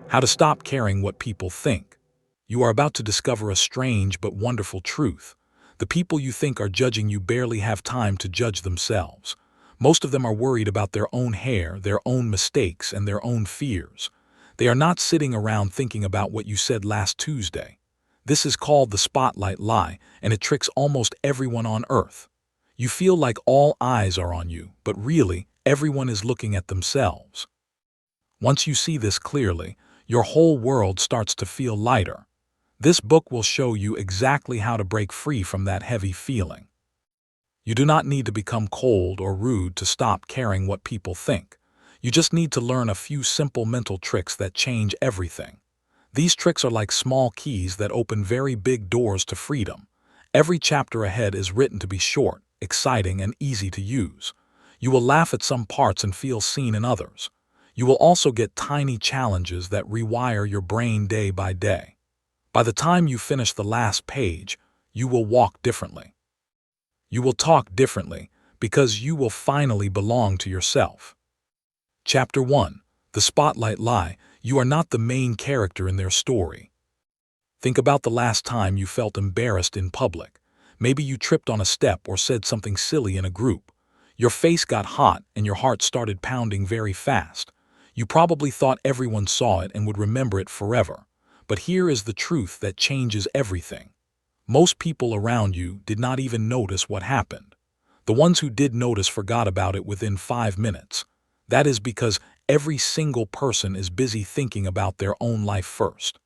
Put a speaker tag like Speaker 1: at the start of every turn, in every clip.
Speaker 1: How to stop caring what people think. You are about to discover a strange but wonderful truth. The people you think are judging you barely have time to judge themselves. Most of them are worried about their own hair, their own mistakes, and their own fears. They are not sitting around thinking about what you said last Tuesday. This is called the spotlight lie, and it tricks almost everyone on earth. You feel like all eyes are on you, but really, everyone is looking at themselves. Once you see this clearly, your whole world starts to feel lighter. This book will show you exactly how to break free from that heavy feeling. You do not need to become cold or rude to stop caring what people think. You just need to learn a few simple mental tricks that change everything. These tricks are like small keys that open very big doors to freedom. Every chapter ahead is written to be short, exciting, and easy to use. You will laugh at some parts and feel seen in others. You will also get tiny challenges that rewire your brain day by day. By the time you finish the last page, you will walk differently. You will talk differently because you will finally belong to yourself. Chapter 1. The Spotlight Lie. You are not the main character in their story. Think about the last time you felt embarrassed in public. Maybe you tripped on a step or said something silly in a group. Your face got hot and your heart started pounding very fast. You probably thought everyone saw it and would remember it forever. But here is the truth that changes everything. Most people around you did not even notice what happened. The ones who did notice forgot about it within 5 minutes. That is because every single person is busy thinking about their own life first.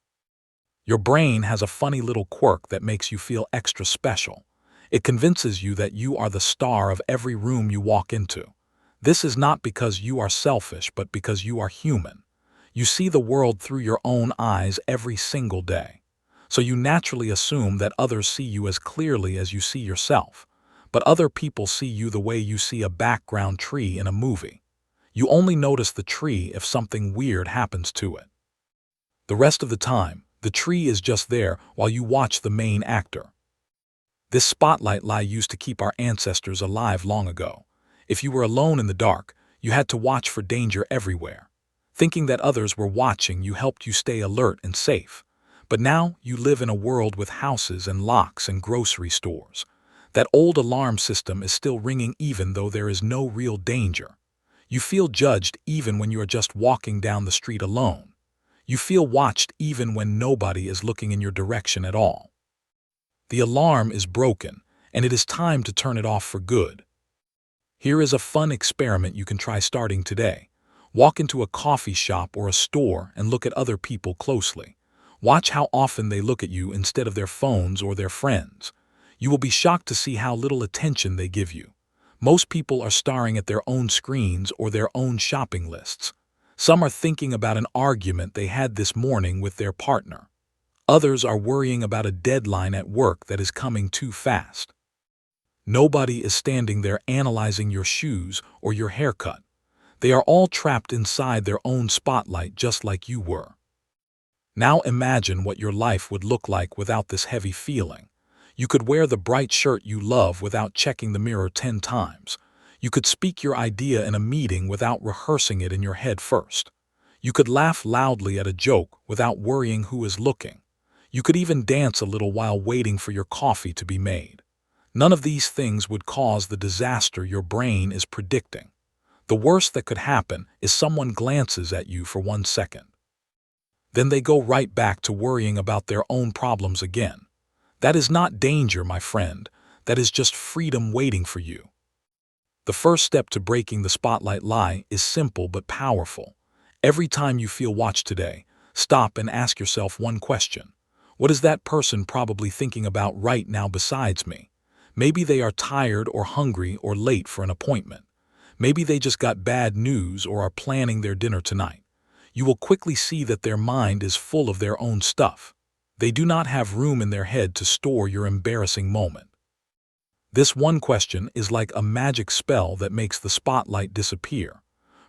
Speaker 1: Your brain has a funny little quirk that makes you feel extra special. It convinces you that you are the star of every room you walk into. This is not because you are selfish, but because you are human. You see the world through your own eyes every single day. So you naturally assume that others see you as clearly as you see yourself. But other people see you the way you see a background tree in a movie. You only notice the tree if something weird happens to it. The rest of the time, the tree is just there while you watch the main actor. This spotlight lie used to keep our ancestors alive long ago. If you were alone in the dark, you had to watch for danger everywhere. Thinking that others were watching you helped you stay alert and safe. But now you live in a world with houses and locks and grocery stores. That old alarm system is still ringing even though there is no real danger. You feel judged even when you are just walking down the street alone. You feel watched even when nobody is looking in your direction at all. The alarm is broken, and it is time to turn it off for good. Here is a fun experiment you can try starting today. Walk into a coffee shop or a store and look at other people closely. Watch how often they look at you instead of their phones or their friends. You will be shocked to see how little attention they give you. Most people are staring at their own screens or their own shopping lists. Some are thinking about an argument they had this morning with their partner. Others are worrying about a deadline at work that is coming too fast. Nobody is standing there analyzing your shoes or your haircut. They are all trapped inside their own spotlight just like you were. Now imagine what your life would look like without this heavy feeling. You could wear the bright shirt you love without checking the mirror 10 times. You could speak your idea in a meeting without rehearsing it in your head first. You could laugh loudly at a joke without worrying who is looking. You could even dance a little while waiting for your coffee to be made. None of these things would cause the disaster your brain is predicting. The worst that could happen is someone glances at you for 1 second. Then they go right back to worrying about their own problems again. That is not danger, my friend. That is just freedom waiting for you. The first step to breaking the spotlight lie is simple but powerful. Every time you feel watched today, stop and ask yourself one question. What is that person probably thinking about right now besides me? Maybe they are tired or hungry or late for an appointment. Maybe they just got bad news or are planning their dinner tonight. You will quickly see that their mind is full of their own stuff. They do not have room in their head to store your embarrassing moment. This one question is like a magic spell that makes the spotlight disappear.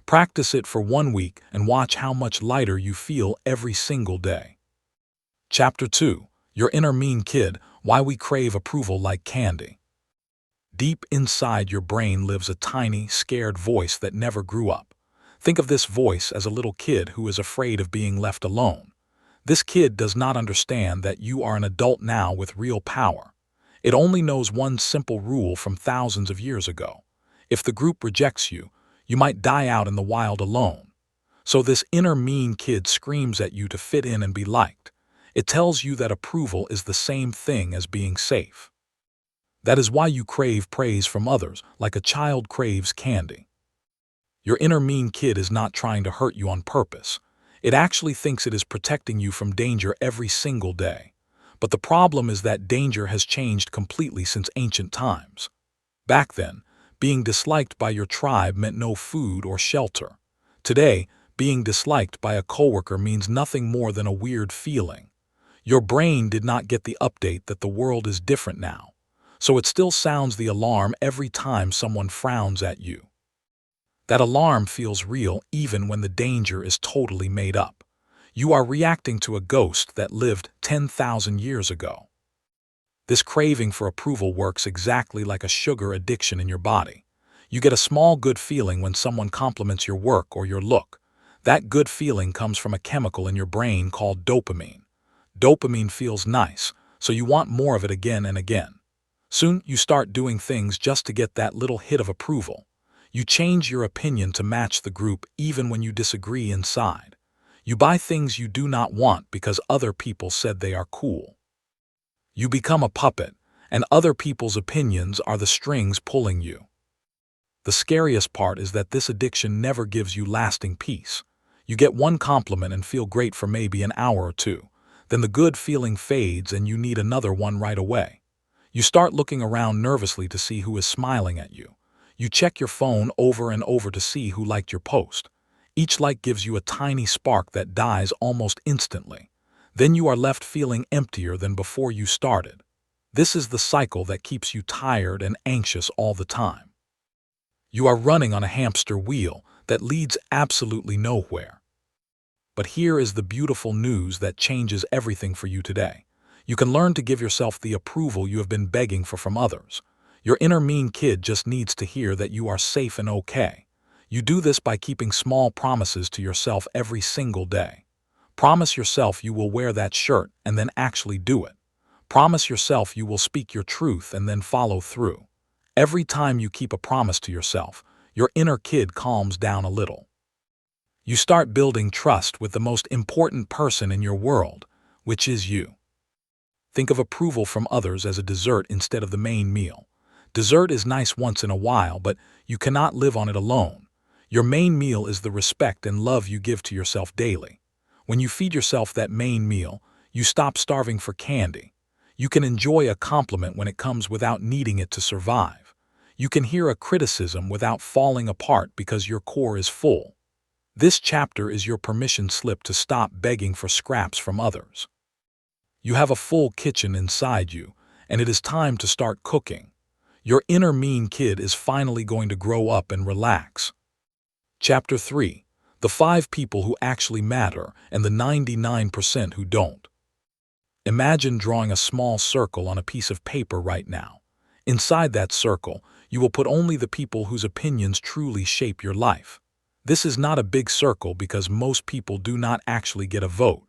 Speaker 1: Practice it for 1 week and watch how much lighter you feel every single day. Chapter 2. Your Inner Mean Kid, Why We Crave Approval Like Candy. Deep inside your brain lives a tiny, scared voice that never grew up. Think of this voice as a little kid who is afraid of being left alone. This kid does not understand that you are an adult now with real power. It only knows one simple rule from thousands of years ago. If the group rejects you, you might die out in the wild alone. So this inner mean kid screams at you to fit in and be liked. It tells you that approval is the same thing as being safe. That is why you crave praise from others, like a child craves candy. Your inner mean kid is not trying to hurt you on purpose. It actually thinks it is protecting you from danger every single day. But the problem is that danger has changed completely since ancient times. Back then, being disliked by your tribe meant no food or shelter. Today, being disliked by a coworker means nothing more than a weird feeling. Your brain did not get the update that the world is different now, so it still sounds the alarm every time someone frowns at you. That alarm feels real even when the danger is totally made up. You are reacting to a ghost that lived 10,000 years ago. This craving for approval works exactly like a sugar addiction in your body. You get a small good feeling when someone compliments your work or your look. That good feeling comes from a chemical in your brain called dopamine. Dopamine feels nice, so you want more of it again and again. Soon you start doing things just to get that little hit of approval. You change your opinion to match the group even when you disagree inside. You buy things you do not want because other people said they are cool. You become a puppet, and other people's opinions are the strings pulling you. The scariest part is that this addiction never gives you lasting peace. You get one compliment and feel great for maybe an hour or two. Then the good feeling fades and you need another one right away. You start looking around nervously to see who is smiling at you. You check your phone over and over to see who liked your post. Each like gives you a tiny spark that dies almost instantly. Then you are left feeling emptier than before you started. This is the cycle that keeps you tired and anxious all the time. You are running on a hamster wheel that leads absolutely nowhere. But here is the beautiful news that changes everything for you today. You can learn to give yourself the approval you have been begging for from others. Your inner mean kid just needs to hear that you are safe and okay. You do this by keeping small promises to yourself every single day. Promise yourself you will wear that shirt and then actually do it. Promise yourself you will speak your truth and then follow through. Every time you keep a promise to yourself, your inner kid calms down a little. You start building trust with the most important person in your world, which is you. Think of approval from others as a dessert instead of the main meal. Dessert is nice once in a while, but you cannot live on it alone. Your main meal is the respect and love you give to yourself daily. When you feed yourself that main meal, you stop starving for candy. You can enjoy a compliment when it comes without needing it to survive. You can hear a criticism without falling apart because your core is full. This chapter is your permission slip to stop begging for scraps from others. You have a full kitchen inside you, and it is time to start cooking. Your inner mean kid is finally going to grow up and relax. Chapter 3. The 5 people who actually matter and the 99% who don't. Imagine drawing a small circle on a piece of paper right now. Inside that circle, you will put only the people whose opinions truly shape your life. This is not a big circle because most people do not actually get a vote.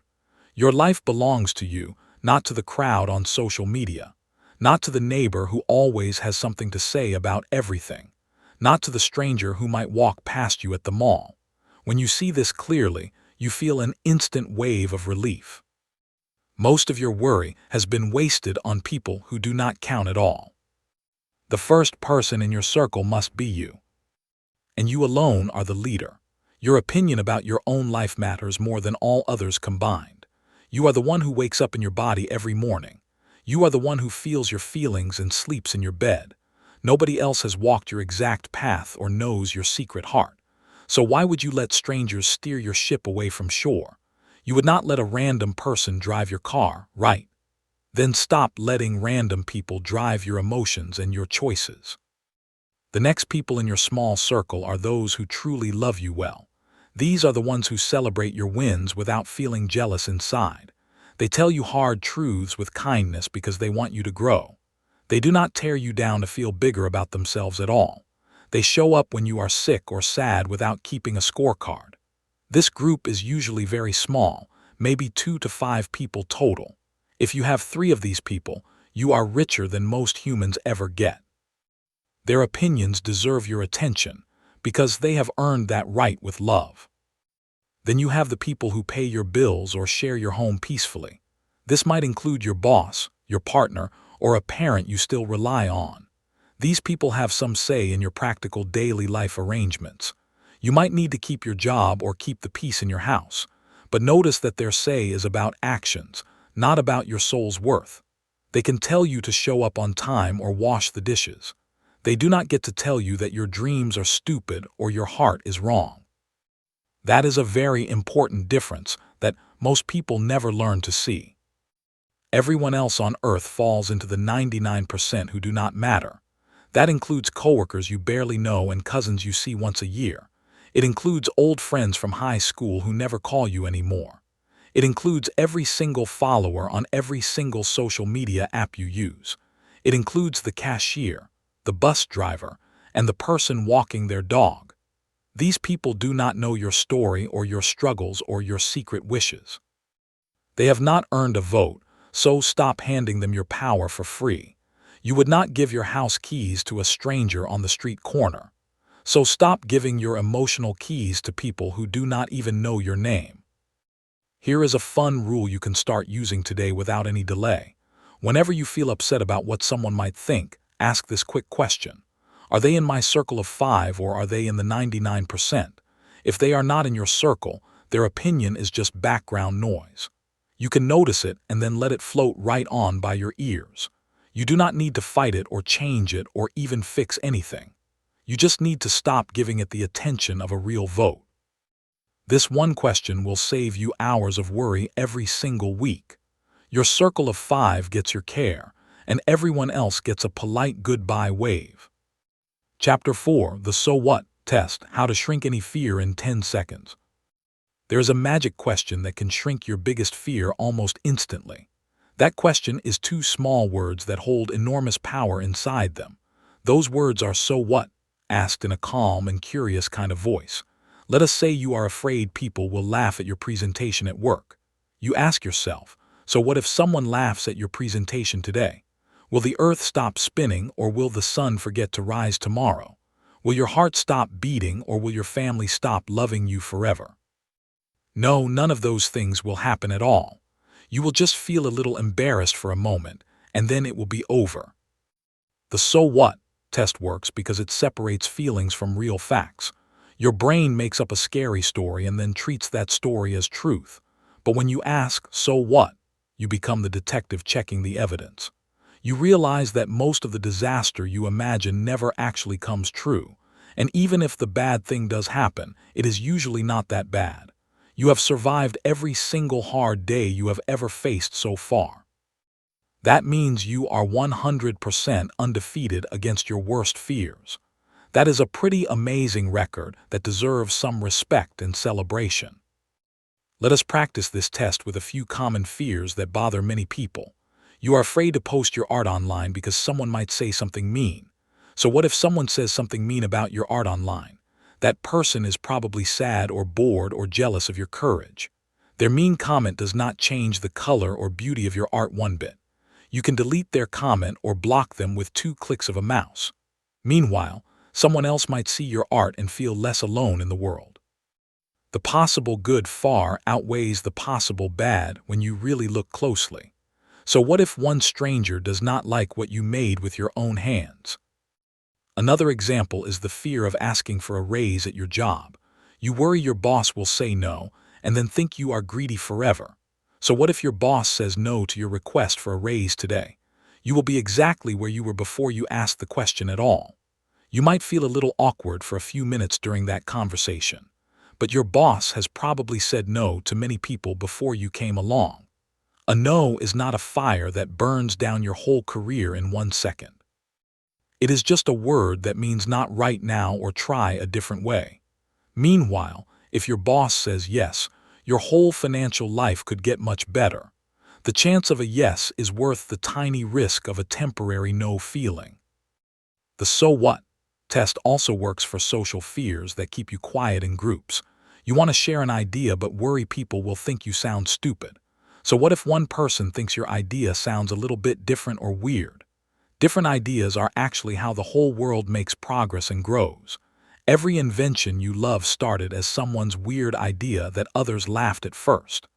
Speaker 1: Your life belongs to you, not to the crowd on social media. Not to the neighbor who always has something to say about everything. Not to the stranger who might walk past you at the mall. When you see this clearly, you feel an instant wave of relief. Most of your worry has been wasted on people who do not count at all. The first person in your circle must be you. And you alone are the leader. Your opinion about your own life matters more than all others combined. You are the one who wakes up in your body every morning. You are the one who feels your feelings and sleeps in your bed. Nobody else has walked your exact path or knows your secret heart. So why would you let strangers steer your ship away from shore? You would not let a random person drive your car, right? Then stop letting random people drive your emotions and your choices. The next people in your small circle are those who truly love you well. These are the ones who celebrate your wins without feeling jealous inside. They tell you hard truths with kindness because they want you to grow. They do not tear you down to feel bigger about themselves at all. They show up when you are sick or sad without keeping a scorecard. This group is usually very small, maybe 2 to 5 people total. If you have 3 of these people, you are richer than most humans ever get. Their opinions deserve your attention because they have earned that right with love. Then you have the people who pay your bills or share your home peacefully. This might include your boss, your partner, or a parent you still rely on. These people have some say in your practical daily life arrangements. You might need to keep your job or keep the peace in your house, but notice that their say is about actions, not about your soul's worth. They can tell you to show up on time or wash the dishes. They do not get to tell you that your dreams are stupid or your heart is wrong. That is a very important difference that most people never learn to see. Everyone else on earth falls into the 99% who do not matter. That includes coworkers you barely know and cousins you see once a year. It includes old friends from high school who never call you anymore. It includes every single follower on every single social media app you use. It includes the cashier, the bus driver, and the person walking their dog. These people do not know your story or your struggles or your secret wishes. They have not earned a vote, so stop handing them your power for free. You would not give your house keys to a stranger on the street corner. So stop giving your emotional keys to people who do not even know your name. Here is a fun rule you can start using today without any delay. Whenever you feel upset about what someone might think, ask this quick question. Are they in my circle of 5 or are they in the 99%? If they are not in your circle, their opinion is just background noise. You can notice it and then let it float right on by your ears. You do not need to fight it or change it or even fix anything. You just need to stop giving it the attention of a real vote. This one question will save you hours of worry every single week. Your circle of 5 gets your care, and everyone else gets a polite goodbye wave. Chapter 4, The So What Test, How to Shrink Any Fear in 10 Seconds. There is a magic question that can shrink your biggest fear almost instantly. That question is 2 small words that hold enormous power inside them. Those words are so what, asked in a calm and curious kind of voice. Let us say you are afraid people will laugh at your presentation at work. You ask yourself, so what if someone laughs at your presentation today? Will the earth stop spinning or will the sun forget to rise tomorrow? Will your heart stop beating or will your family stop loving you forever? No, none of those things will happen at all. You will just feel a little embarrassed for a moment, and then it will be over. The so what test works because it separates feelings from real facts. Your brain makes up a scary story and then treats that story as truth. But when you ask, so what, you become the detective checking the evidence. You realize that most of the disaster you imagine never actually comes true. And even if the bad thing does happen, it is usually not that bad. You have survived every single hard day you have ever faced so far. That means you are 100% undefeated against your worst fears. That is a pretty amazing record that deserves some respect and celebration. Let us practice this test with a few common fears that bother many people. You are afraid to post your art online because someone might say something mean. So what if someone says something mean about your art online? That person is probably sad or bored or jealous of your courage. Their mean comment does not change the color or beauty of your art one bit. You can delete their comment or block them with 2 clicks of a mouse. Meanwhile, someone else might see your art and feel less alone in the world. The possible good far outweighs the possible bad when you really look closely. So what if one stranger does not like what you made with your own hands? Another example is the fear of asking for a raise at your job. You worry your boss will say no, and then think you are greedy forever. So what if your boss says no to your request for a raise today? You will be exactly where you were before you asked the question at all. You might feel a little awkward for a few minutes during that conversation. But your boss has probably said no to many people before you came along. A no is not a fire that burns down your whole career in 1 second. It is just a word that means not right now or try a different way. Meanwhile, if your boss says yes, your whole financial life could get much better. The chance of a yes is worth the tiny risk of a temporary no feeling. The so what test also works for social fears that keep you quiet in groups. You want to share an idea but worry people will think you sound stupid. So what if one person thinks your idea sounds a little bit different or weird? Different ideas are actually how the whole world makes progress and grows. Every invention you love started as someone's weird idea that others laughed at first.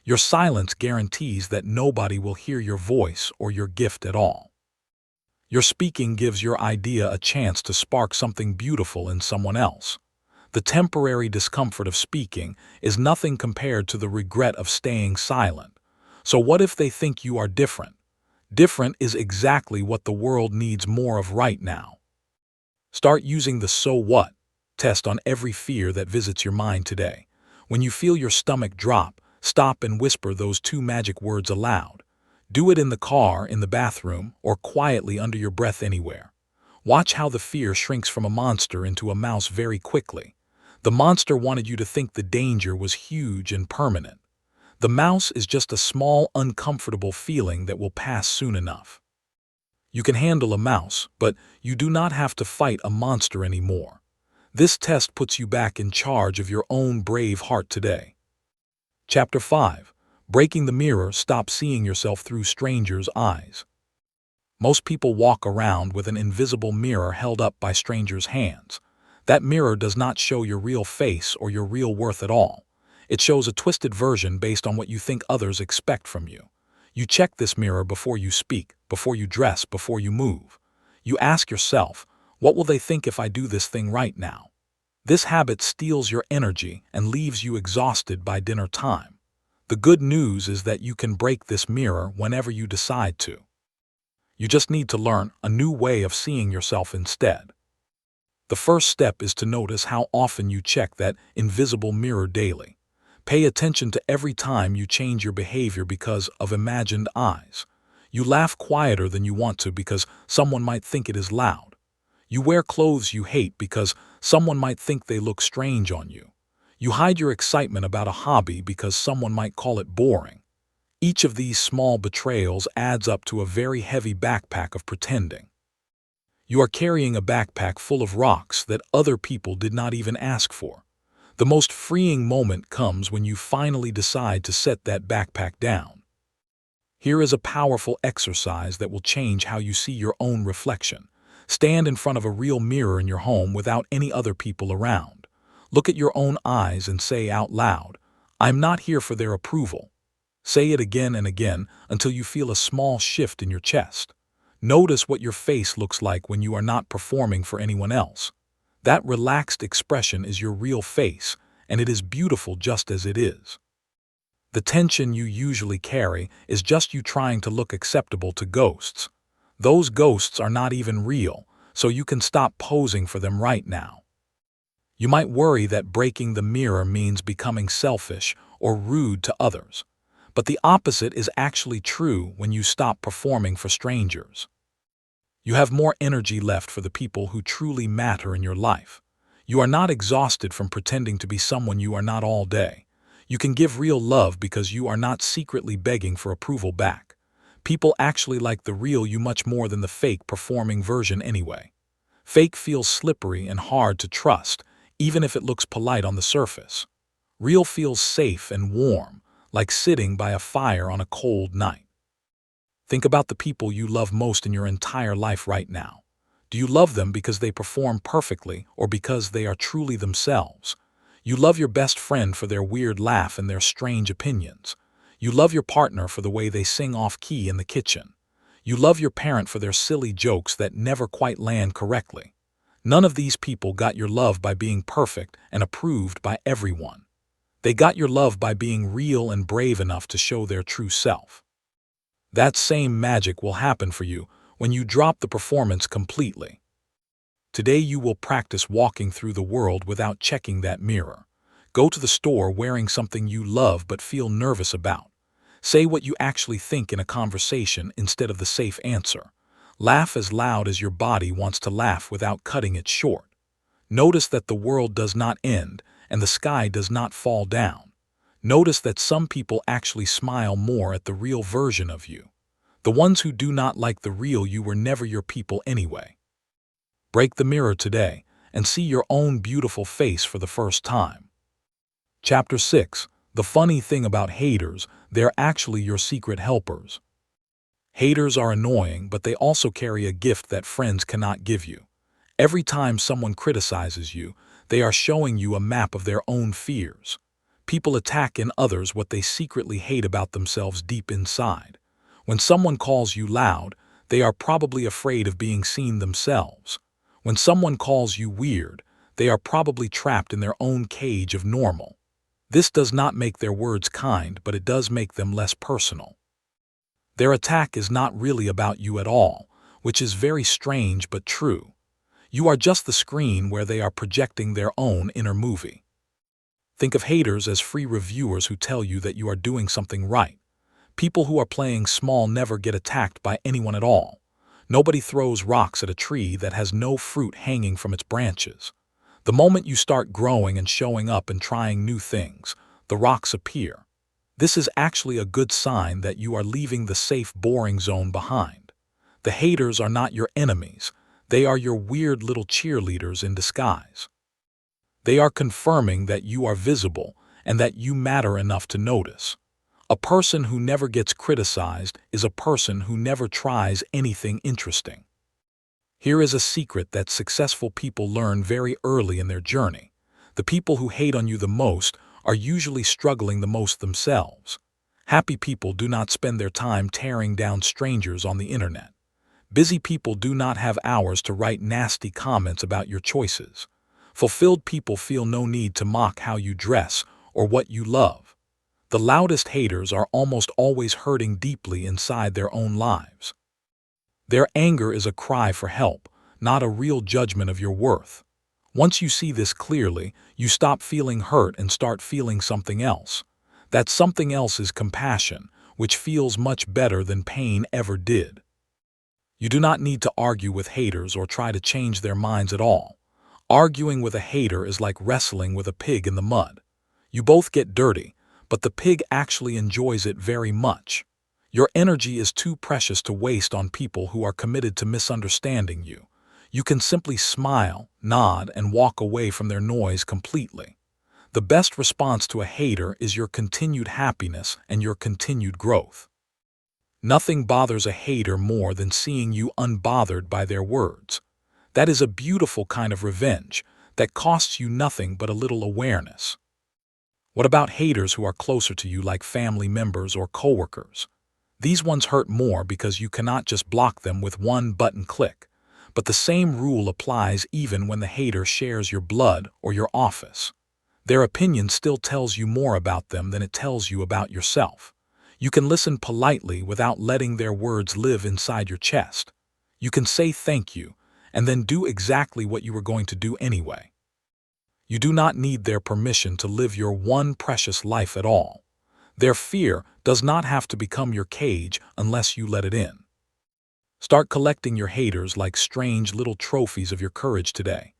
Speaker 1: Your silence guarantees that nobody will hear your voice or your gift at all. Your speaking gives your idea a chance to spark something beautiful in someone else. The temporary discomfort of speaking is nothing compared to the regret of staying silent. So what if they think you are different? Different is exactly what the world needs more of right now. Start using the "so what" test on every fear that visits your mind today. When you feel your stomach drop, stop and whisper those two magic words aloud. Do it in the car, in the bathroom, or quietly under your breath anywhere. Watch how the fear shrinks from a monster into a mouse very quickly. The monster wanted you to think the danger was huge and permanent. The mouse is just a small, uncomfortable feeling that will pass soon enough. You can handle a mouse, but you do not have to fight a monster anymore. This test puts you back in charge of your own brave heart today. Chapter 5. Breaking the mirror. Stop seeing yourself through strangers' eyes. Most people walk around with an invisible mirror held up by strangers' hands. That mirror does not show your real face or your real worth at all. It shows a twisted version based on what you think others expect from you. You check this mirror before you speak, before you dress, before you move. You ask yourself, what will they think if I do this thing right now? This habit steals your energy and leaves you exhausted by dinner time. The good news is that you can break this mirror whenever you decide to. You just need to learn a new way of seeing yourself instead. The first step is to notice how often you check that invisible mirror daily. Pay attention to every time you change your behavior because of imagined eyes. You laugh quieter than you want to because someone might think it is loud. You wear clothes you hate because someone might think they look strange on you. You hide your excitement about a hobby because someone might call it boring. Each of these small betrayals adds up to a very heavy backpack of pretending. You are carrying a backpack full of rocks that other people did not even ask for. The most freeing moment comes when you finally decide to set that backpack down. Here is a powerful exercise that will change how you see your own reflection. Stand in front of a real mirror in your home without any other people around. Look at your own eyes and say out loud, "I'm not here for their approval." Say it again and again until you feel a small shift in your chest. Notice what your face looks like when you are not performing for anyone else. That relaxed expression is your real face, and it is beautiful just as it is. The tension you usually carry is just you trying to look acceptable to ghosts. Those ghosts are not even real, so you can stop posing for them right now. You might worry that breaking the mirror means becoming selfish or rude to others, but the opposite is actually true when you stop performing for strangers. You have more energy left for the people who truly matter in your life. You are not exhausted from pretending to be someone you are not all day. You can give real love because you are not secretly begging for approval back. People actually like the real you much more than the fake performing version anyway. Fake feels slippery and hard to trust, even if it looks polite on the surface. Real feels safe and warm, like sitting by a fire on a cold night. Think about the people you love most in your entire life right now. Do you love them because they perform perfectly or because they are truly themselves? You love your best friend for their weird laugh and their strange opinions. You love your partner for the way they sing off-key in the kitchen. You love your parent for their silly jokes that never quite land correctly. None of these people got your love by being perfect and approved by everyone. They got your love by being real and brave enough to show their true self. That same magic will happen for you when you drop the performance completely. Today you will practice walking through the world without checking that mirror. Go to the store wearing something you love but feel nervous about. Say what you actually think in a conversation instead of the safe answer. Laugh as loud as your body wants to laugh without cutting it short. Notice that the world does not end and the sky does not fall down. Notice that some people actually smile more at the real version of you. The ones who do not like the real you were never your people anyway. Break the mirror today and see your own beautiful face for the first time. Chapter 6. The funny thing about haters, they're actually your secret helpers. Haters are annoying, but they also carry a gift that friends cannot give you. Every time someone criticizes you, they are showing you a map of their own fears. People attack in others what they secretly hate about themselves deep inside. When someone calls you loud, they are probably afraid of being seen themselves. When someone calls you weird, they are probably trapped in their own cage of normal. This does not make their words kind, but it does make them less personal. Their attack is not really about you at all, which is very strange but true. You are just the screen where they are projecting their own inner movie. Think of haters as free reviewers who tell you that you are doing something right. People who are playing small never get attacked by anyone at all. Nobody throws rocks at a tree that has no fruit hanging from its branches. The moment you start growing and showing up and trying new things, the rocks appear. This is actually a good sign that you are leaving the safe, boring zone behind. The haters are not your enemies. They are your weird little cheerleaders in disguise. They are confirming that you are visible and that you matter enough to notice. A person who never gets criticized is a person who never tries anything interesting. Here is a secret that successful people learn very early in their journey. The people who hate on you the most are usually struggling the most themselves. Happy people do not spend their time tearing down strangers on the internet. Busy people do not have hours to write nasty comments about your choices. Fulfilled people feel no need to mock how you dress or what you love. The loudest haters are almost always hurting deeply inside their own lives. Their anger is a cry for help, not a real judgment of your worth. Once you see this clearly, you stop feeling hurt and start feeling something else. That something else is compassion, which feels much better than pain ever did. You do not need to argue with haters or try to change their minds at all. Arguing with a hater is like wrestling with a pig in the mud. You both get dirty, but the pig actually enjoys it very much. Your energy is too precious to waste on people who are committed to misunderstanding you. You can simply smile, nod, and walk away from their noise completely. The best response to a hater is your continued happiness and your continued growth. Nothing bothers a hater more than seeing you unbothered by their words. That is a beautiful kind of revenge that costs you nothing but a little awareness. What about haters who are closer to you, like family members or coworkers? These ones hurt more because you cannot just block them with one button click. But the same rule applies even when the hater shares your blood or your office. Their opinion still tells you more about them than it tells you about yourself. You can listen politely without letting their words live inside your chest. You can say thank you, and then do exactly what you were going to do anyway. You do not need their permission to live your one precious life at all. Their fear does not have to become your cage unless you let it in. Start collecting your haters like strange little trophies of your courage today.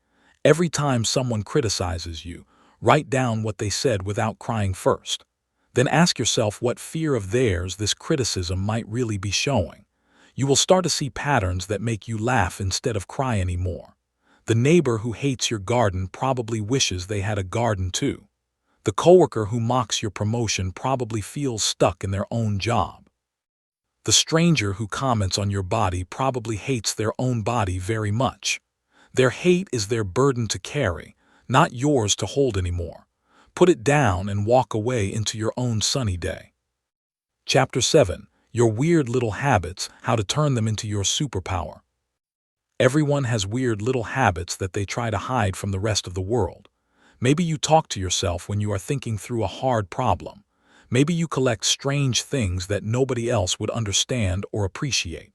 Speaker 1: Every time someone criticizes you, write down what they said without crying first. Then ask yourself what fear of theirs this criticism might really be showing. You will start to see patterns that make you laugh instead of cry anymore. The neighbor who hates your garden probably wishes they had a garden too. The coworker who mocks your promotion probably feels stuck in their own job. The stranger who comments on your body probably hates their own body very much. Their hate is their burden to carry, not yours to hold anymore. Put it down and walk away into your own sunny day. Chapter 7. Your weird little habits, how to turn them into your superpower. Everyone has weird little habits that they try to hide from the rest of the world. Maybe you talk to yourself when you are thinking through a hard problem. Maybe you collect strange things that nobody else would understand or appreciate.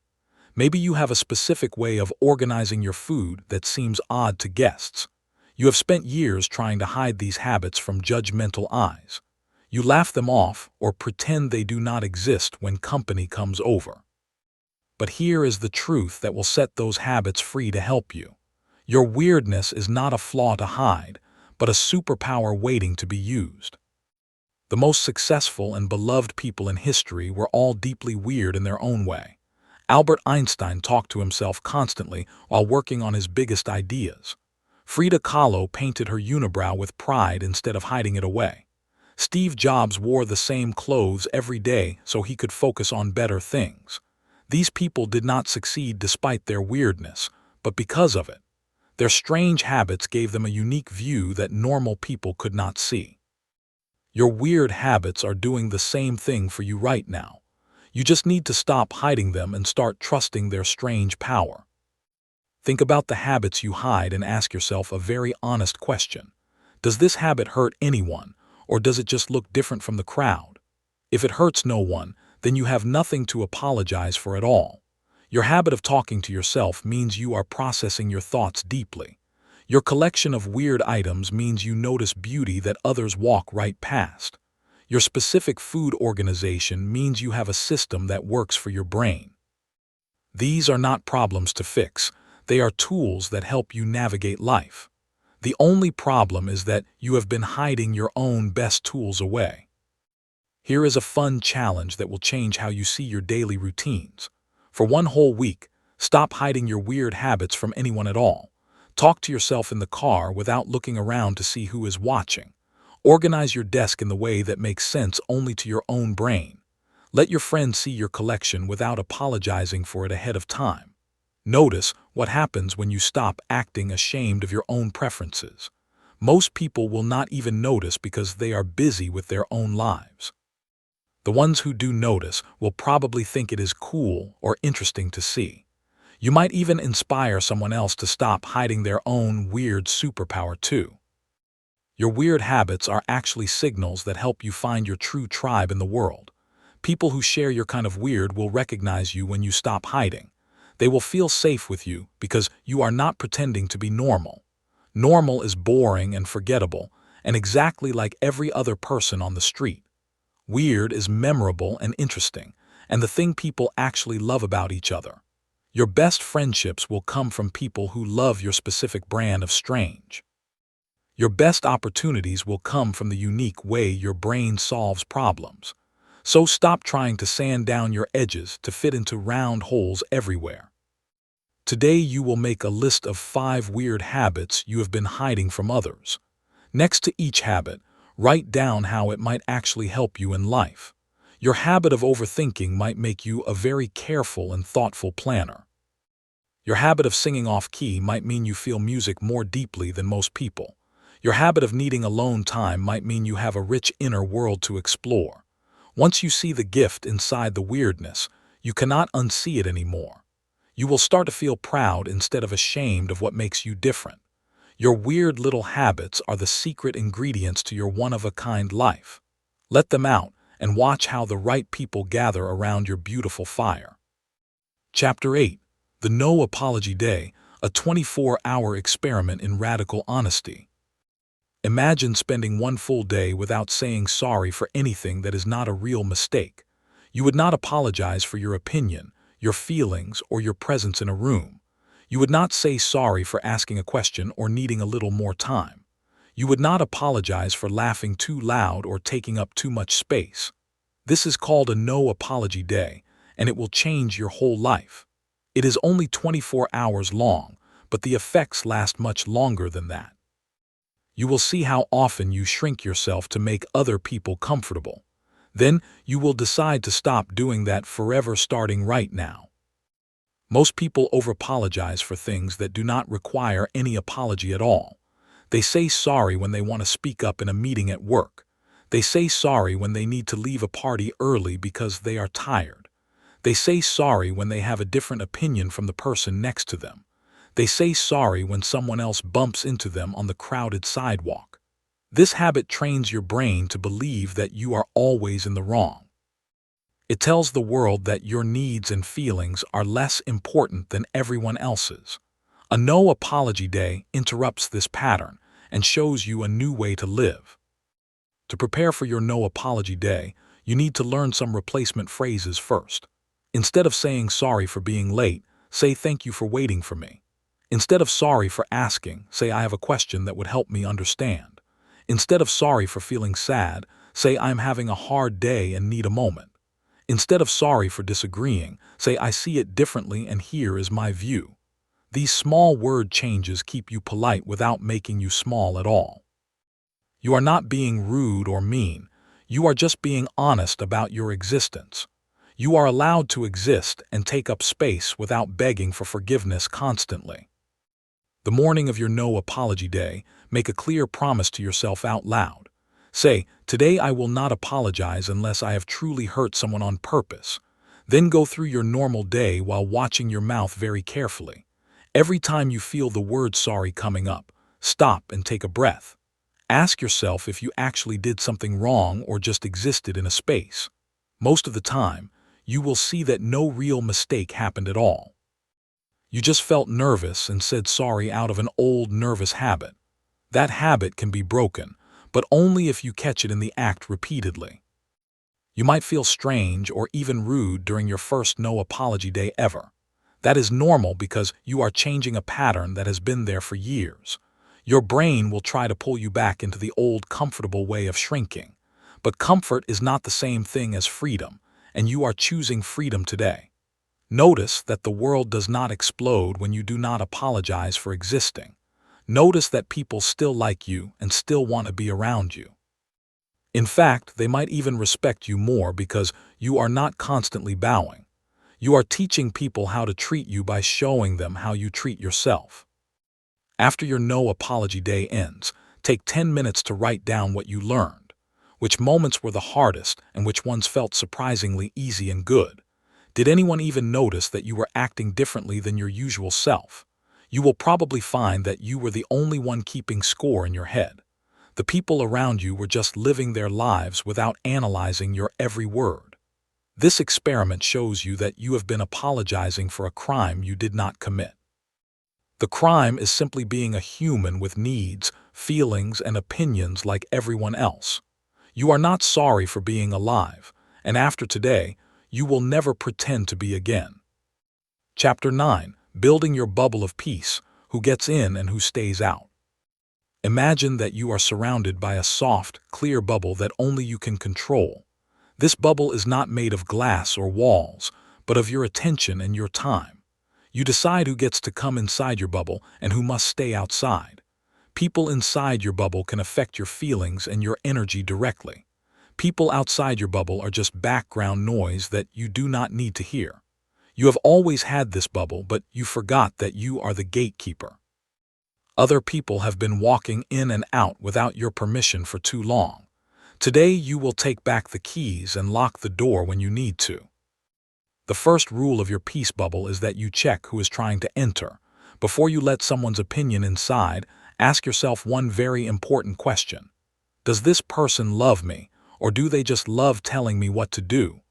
Speaker 1: Maybe you have a specific way of organizing your food that seems odd to guests. You have spent years trying to hide these habits from judgmental eyes. You laugh them off or pretend they do not exist when company comes over. But here is the truth that will set those habits free to help you. Your weirdness is not a flaw to hide, but a superpower waiting to be used. The most successful and beloved people in history were all deeply weird in their own way. Albert Einstein talked to himself constantly while working on his biggest ideas. Frida Kahlo painted her unibrow with pride instead of hiding it away. Steve Jobs wore the same clothes every day so he could focus on better things. These people did not succeed despite their weirdness, but because of it. Their strange habits gave them a unique view that normal people could not see. Your weird habits are doing the same thing for you right now. You just need to stop hiding them and start trusting their strange power. Think about the habits you hide and ask yourself a very honest question. Does this habit hurt anyone, or does it just look different from the crowd? If it hurts no one, then you have nothing to apologize for at all. Your habit of talking to yourself means you are processing your thoughts deeply. Your collection of weird items means you notice beauty that others walk right past. Your specific food organization means you have a system that works for your brain. These are not problems to fix. They are tools that help you navigate life. The only problem is that you have been hiding your own best tools away. Here is a fun challenge that will change how you see your daily routines. For one whole week, stop hiding your weird habits from anyone at all. Talk to yourself in the car without looking around to see who is watching. Organize your desk in the way that makes sense only to your own brain. Let your friends see your collection without apologizing for it ahead of time. Notice what happens when you stop acting ashamed of your own preferences. Most people will not even notice because they are busy with their own lives. The ones who do notice will probably think it is cool or interesting to see. You might even inspire someone else to stop hiding their own weird superpower too. Your weird habits are actually signals that help you find your true tribe in the world. People who share your kind of weird will recognize you when you stop hiding. They will feel safe with you because you are not pretending to be normal. Normal is boring and forgettable, and exactly like every other person on the street. Weird is memorable and interesting, and the thing people actually love about each other. Your best friendships will come from people who love your specific brand of strange. Your best opportunities will come from the unique way your brain solves problems. So stop trying to sand down your edges to fit into round holes everywhere. Today you will make a list of 5 weird habits you have been hiding from others. Next to each habit, write down how it might actually help you in life. Your habit of overthinking might make you a very careful and thoughtful planner. Your habit of singing off-key might mean you feel music more deeply than most people. Your habit of needing alone time might mean you have a rich inner world to explore. Once you see the gift inside the weirdness, you cannot unsee it anymore. You will start to feel proud instead of ashamed of what makes you different. Your weird little habits are the secret ingredients to your one-of-a-kind life. Let them out and watch how the right people gather around your beautiful fire. Chapter 8. The No Apology Day, a 24-hour experiment in radical honesty. Imagine spending one full day without saying sorry for anything that is not a real mistake. You would not apologize for your opinion, your feelings, or your presence in a room. You would not say sorry for asking a question or needing a little more time. You would not apologize for laughing too loud or taking up too much space. This is called a No Apology Day, and it will change your whole life. It is only 24 hours long, but the effects last much longer than that. You will see how often you shrink yourself to make other people comfortable. Then you will decide to stop doing that forever starting right now. Most people over-apologize for things that do not require any apology at all. They say sorry when they want to speak up in a meeting at work. They say sorry when they need to leave a party early because they are tired. They say sorry when they have a different opinion from the person next to them. They say sorry when someone else bumps into them on the crowded sidewalk. This habit trains your brain to believe that you are always in the wrong. It tells the world that your needs and feelings are less important than everyone else's. A No Apology Day interrupts this pattern and shows you a new way to live. To prepare for your No Apology Day, you need to learn some replacement phrases first. Instead of saying sorry for being late, say thank you for waiting for me. Instead of sorry for asking, say I have a question that would help me understand. Instead of sorry for feeling sad, say I'm having a hard day and need a moment. Instead of sorry for disagreeing, say I see it differently and here is my view. These small word changes keep you polite without making you small at all. You are not being rude or mean. You are just being honest about your existence. You are allowed to exist and take up space without begging for forgiveness constantly. The morning of your no apology day, make a clear promise to yourself out loud. Say, today I will not apologize unless I have truly hurt someone on purpose. Then go through your normal day while watching your mouth very carefully. Every time you feel the word sorry coming up, stop and take a breath. Ask yourself if you actually did something wrong or just existed in a space. Most of the time, you will see that no real mistake happened at all. You just felt nervous and said sorry out of an old nervous habit. That habit can be broken, but only if you catch it in the act repeatedly. You might feel strange or even rude during your first no apology day ever. That is normal because you are changing a pattern that has been there for years. Your brain will try to pull you back into the old comfortable way of shrinking. But comfort is not the same thing as freedom, and you are choosing freedom today. Notice that the world does not explode when you do not apologize for existing. Notice that people still like you and still want to be around you. In fact, they might even respect you more because you are not constantly bowing. You are teaching people how to treat you by showing them how you treat yourself. After your no apology day ends, take 10 minutes to write down what you learned, which moments were the hardest and which ones felt surprisingly easy and good. Did anyone even notice that you were acting differently than your usual self? You will probably find that you were the only one keeping score in your head. The people around you were just living their lives without analyzing your every word. This experiment shows you that you have been apologizing for a crime you did not commit. The crime is simply being a human with needs, feelings, and opinions like everyone else. You are not sorry for being alive, and after today, you will never pretend to be again. Chapter 9. Building your bubble of peace, who gets in and who stays out. Imagine that you are surrounded by a soft, clear bubble that only you can control. This bubble is not made of glass or walls, but of your attention and your time. You decide who gets to come inside your bubble and who must stay outside. People inside your bubble can affect your feelings and your energy directly. People outside your bubble are just background noise that you do not need to hear. You have always had this bubble, but you forgot that you are the gatekeeper. Other people have been walking in and out without your permission for too long. Today you will take back the keys and lock the door when you need to. The first rule of your peace bubble is that you check who is trying to enter. Before you let someone's opinion inside, ask yourself one very important question. Does this person love me, or do they just love telling me what to do?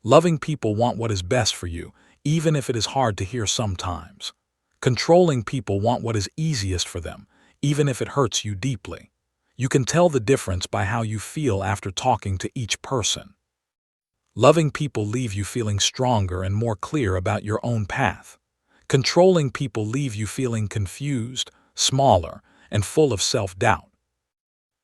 Speaker 1: Loving people want what is best for you, even if it is hard to hear sometimes. Controlling people want what is easiest for them, even if it hurts you deeply. You can tell the difference by how you feel after talking to each person. Loving people leave you feeling stronger and more clear about your own path. Controlling people leave you feeling confused, smaller, and full of self-doubt.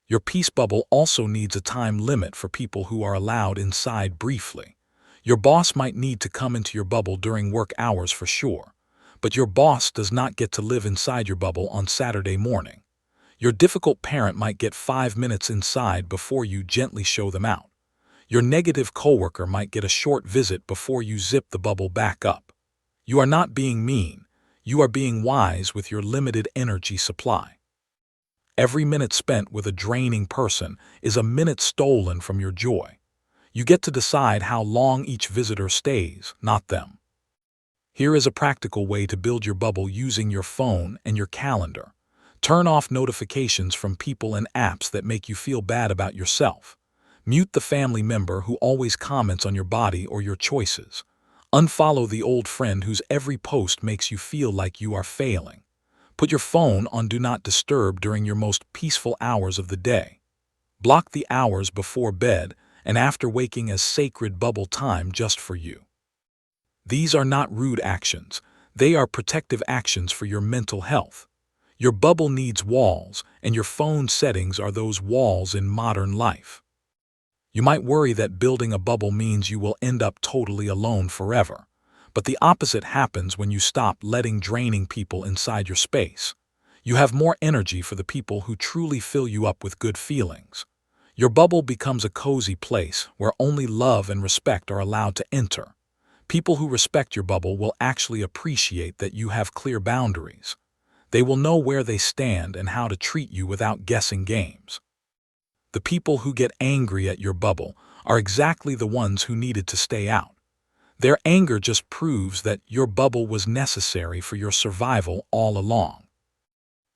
Speaker 1: Your peace bubble also needs a time limit for people who are allowed inside briefly. Your boss might need to come into your bubble during work hours for sure, but your boss does not get to live inside your bubble on Saturday morning. Your difficult parent might get 5 minutes inside before you gently show them out. Your negative coworker might get a short visit before you zip the bubble back up. You are not being mean. You are being wise with your limited energy supply. Every minute spent with a draining person is a minute stolen from your joy. You get to decide how long each visitor stays, not them. Here is a practical way to build your bubble using your phone and your calendar. Turn off notifications from people and apps that make you feel bad about yourself. Mute the family member who always comments on your body or your choices. Unfollow the old friend whose every post makes you feel like you are failing. Put your phone on Do Not Disturb during your most peaceful hours of the day. Block the hours before bed and after waking as sacred bubble time just for you. These are not rude actions. They are protective actions for your mental health. Your bubble needs walls, and your phone settings are those walls in modern life. You might worry that building a bubble means you will end up totally alone forever. But the opposite happens when you stop letting draining people inside your space. You have more energy for the people who truly fill you up with good feelings. Your bubble becomes a cozy place where only love and respect are allowed to enter. People who respect your bubble will actually appreciate that you have clear boundaries. They will know where they stand and how to treat you without guessing games. The people who get angry at your bubble are exactly the ones who needed to stay out. Their anger just proves that your bubble was necessary for your survival all along.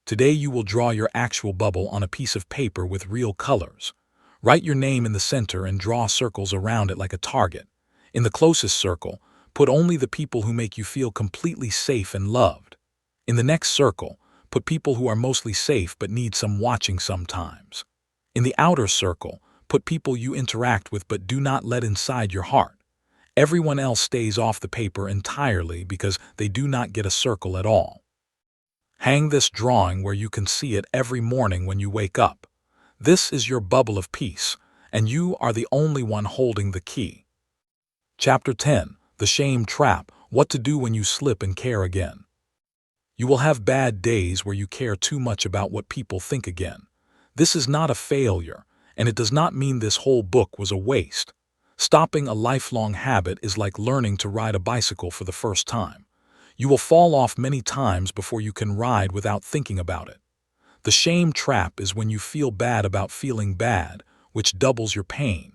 Speaker 1: Today you will draw your actual bubble on a piece of paper with real colors. Write your name in the center and draw circles around it like a target. In the closest circle, put only the people who make you feel completely safe and loved. In the next circle, put people who are mostly safe but need some watching sometimes. In the outer circle, put people you interact with but do not let inside your heart. Everyone else stays off the paper entirely because they do not get a circle at all. Hang this drawing where you can see it every morning when you wake up. This is your bubble of peace, and you are the only one holding the key. Chapter 10. The Shame Trap. What to do when you slip and care again. You will have bad days where you care too much about what people think again. This is not a failure, and it does not mean this whole book was a waste. Stopping a lifelong habit is like learning to ride a bicycle for the first time. You will fall off many times before you can ride without thinking about it. The shame trap is when you feel bad about feeling bad, which doubles your pain.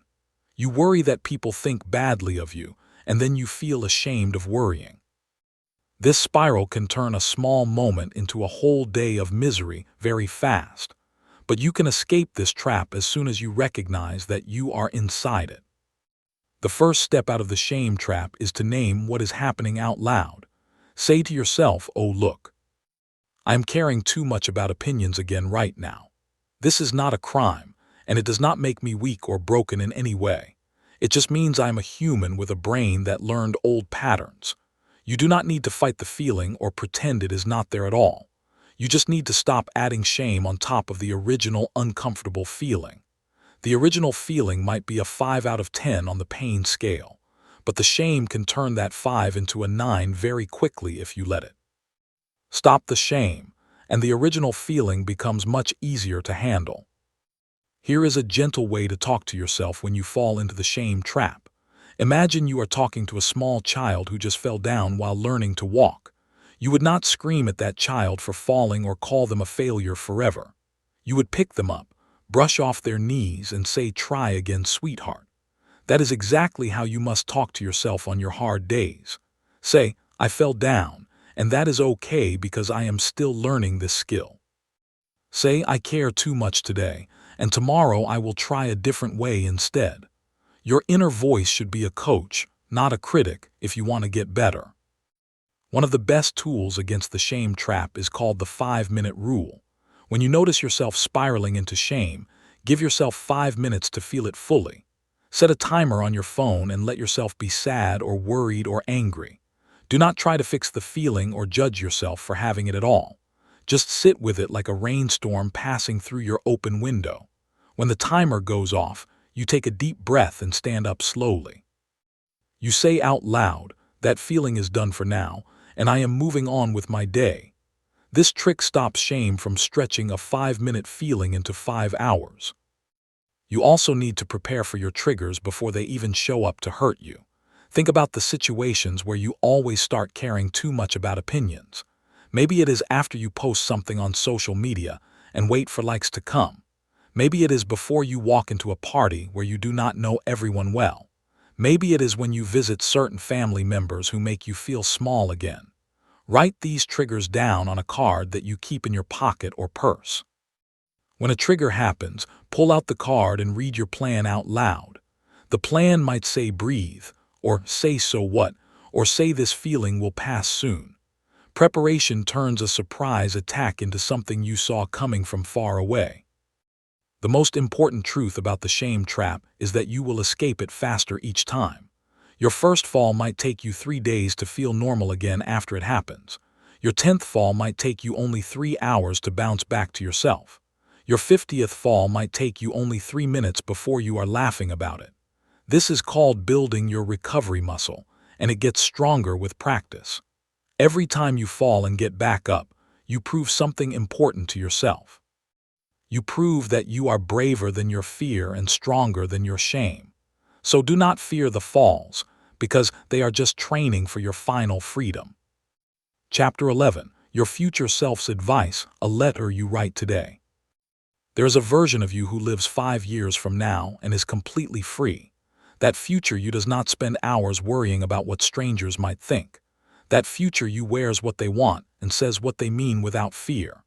Speaker 1: You worry that people think badly of you, and then you feel ashamed of worrying. This spiral can turn a small moment into a whole day of misery very fast. But you can escape this trap as soon as you recognize that you are inside it. The first step out of the shame trap is to name what is happening out loud. Say to yourself, "Oh, look, I am caring too much about opinions again right now. This is not a crime, and it does not make me weak or broken in any way. It just means I am a human with a brain that learned old patterns." You do not need to fight the feeling or pretend it is not there at all. You just need to stop adding shame on top of the original uncomfortable feeling. The original feeling might be a 5 out of 10 on the pain scale, but the shame can turn that 5 into a 9 very quickly if you let it. Stop the shame, and the original feeling becomes much easier to handle. Here is a gentle way to talk to yourself when you fall into the shame trap. Imagine you are talking to a small child who just fell down while learning to walk. You would not scream at that child for falling or call them a failure forever. You would pick them up, brush off their knees, and say, "Try again, sweetheart." That is exactly how you must talk to yourself on your hard days. Say, "I fell down, and that is okay because I am still learning this skill." Say, "I care too much today, and tomorrow I will try a different way instead." Your inner voice should be a coach, not a critic, if you want to get better. One of the best tools against the shame trap is called the 5-minute rule. When you notice yourself spiraling into shame, give yourself 5 minutes to feel it fully. Set a timer on your phone and let yourself be sad or worried or angry. Do not try to fix the feeling or judge yourself for having it at all. Just sit with it like a rainstorm passing through your open window. When the timer goes off, you take a deep breath and stand up slowly. You say out loud, "That feeling is done for now, and I am moving on with my day." This trick stops shame from stretching a 5-minute feeling into 5 hours. You also need to prepare for your triggers before they even show up to hurt you. Think about the situations where you always start caring too much about opinions. Maybe it is after you post something on social media and wait for likes to come. Maybe it is before you walk into a party where you do not know everyone well. Maybe it is when you visit certain family members who make you feel small again. Write these triggers down on a card that you keep in your pocket or purse. When a trigger happens, pull out the card and read your plan out loud. The plan might say "breathe," or say "so what," or say "this feeling will pass soon." Preparation turns a surprise attack into something you saw coming from far away. The most important truth about the shame trap is that you will escape it faster each time. Your first fall might take you 3 days to feel normal again after it happens. Your 10th fall might take you only 3 hours to bounce back to yourself. Your 50th fall might take you only 3 minutes before you are laughing about it. This is called building your recovery muscle, and it gets stronger with practice. Every time you fall and get back up, you prove something important to yourself. You prove that you are braver than your fear and stronger than your shame. So do not fear the falls, because they are just training for your final freedom. Chapter 11. Your Future Self's Advice, a Letter You Write Today. There is a version of you who lives 5 years from now and is completely free. That future you does not spend hours worrying about what strangers might think. That future you wears what they want and says what they mean without fear.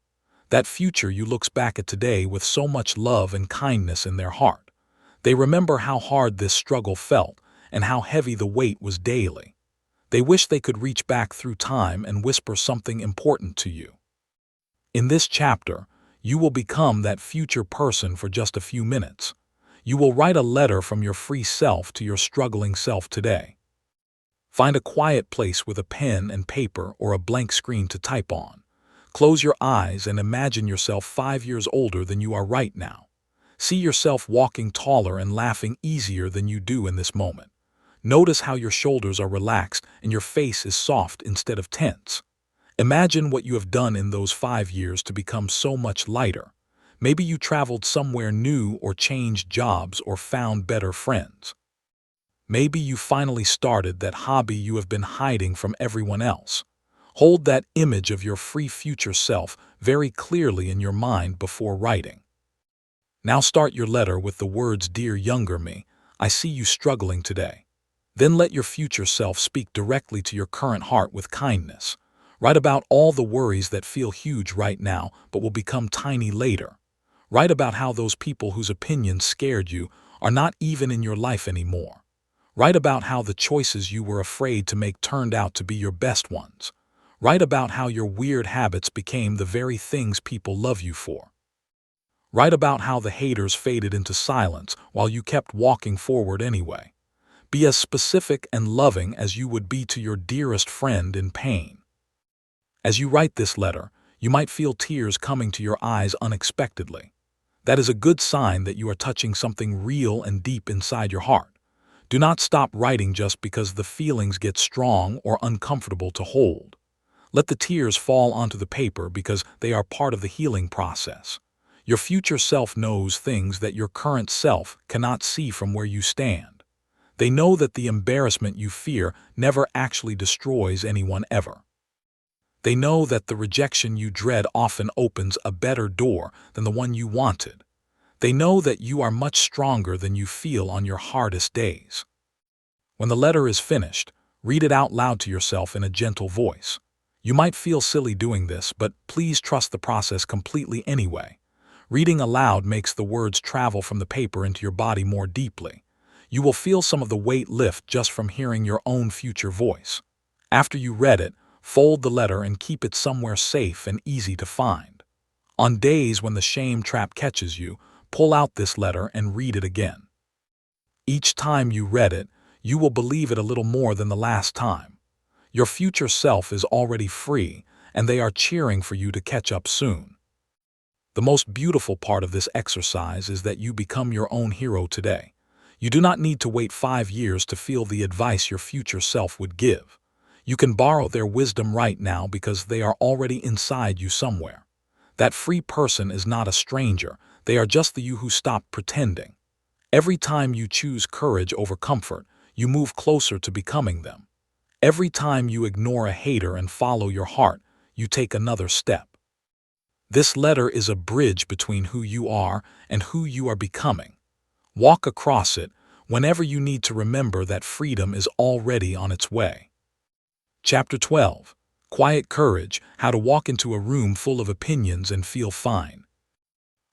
Speaker 1: That future you looks back at today with so much love and kindness in their heart. They remember how hard this struggle felt and how heavy the weight was daily. They wish they could reach back through time and whisper something important to you. In this chapter, you will become that future person for just a few minutes. You will write a letter from your free self to your struggling self today. Find a quiet place with a pen and paper or a blank screen to type on. Close your eyes and imagine yourself 5 years older than you are right now. See yourself walking taller and laughing easier than you do in this moment. Notice how your shoulders are relaxed and your face is soft instead of tense. Imagine what you have done in those 5 years to become so much lighter. Maybe you traveled somewhere new or changed jobs or found better friends. Maybe you finally started that hobby you have been hiding from everyone else. Hold that image of your free future self very clearly in your mind before writing. Now start your letter with the words, "Dear younger me, I see you struggling today." Then let your future self speak directly to your current heart with kindness. Write about all the worries that feel huge right now but will become tiny later. Write about how those people whose opinions scared you are not even in your life anymore. Write about how the choices you were afraid to make turned out to be your best ones. Write about how your weird habits became the very things people love you for. Write about how the haters faded into silence while you kept walking forward anyway. Be as specific and loving as you would be to your dearest friend in pain. As you write this letter, you might feel tears coming to your eyes unexpectedly. That is a good sign that you are touching something real and deep inside your heart. Do not stop writing just because the feelings get strong or uncomfortable to hold. Let the tears fall onto the paper because they are part of the healing process. Your future self knows things that your current self cannot see from where you stand. They know that the embarrassment you fear never actually destroys anyone ever. They know that the rejection you dread often opens a better door than the one you wanted. They know that you are much stronger than you feel on your hardest days. When the letter is finished, read it out loud to yourself in a gentle voice. You might feel silly doing this, but please trust the process completely anyway. Reading aloud makes the words travel from the paper into your body more deeply. You will feel some of the weight lift just from hearing your own future voice. After you read it, fold the letter and keep it somewhere safe and easy to find. On days when the shame trap catches you, pull out this letter and read it again. Each time you read it, you will believe it a little more than the last time. Your future self is already free, and they are cheering for you to catch up soon. The most beautiful part of this exercise is that you become your own hero today. You do not need to wait 5 years to feel the advice your future self would give. You can borrow their wisdom right now because they are already inside you somewhere. That free person is not a stranger. They are just the you who stopped pretending. Every time you choose courage over comfort, you move closer to becoming them. Every time you ignore a hater and follow your heart, you take another step. This letter is a bridge between who you are and who you are becoming. Walk across it whenever you need to remember that freedom is already on its way. Chapter 12. Quiet Courage, How to Walk into a Room Full of Opinions and Feel Fine.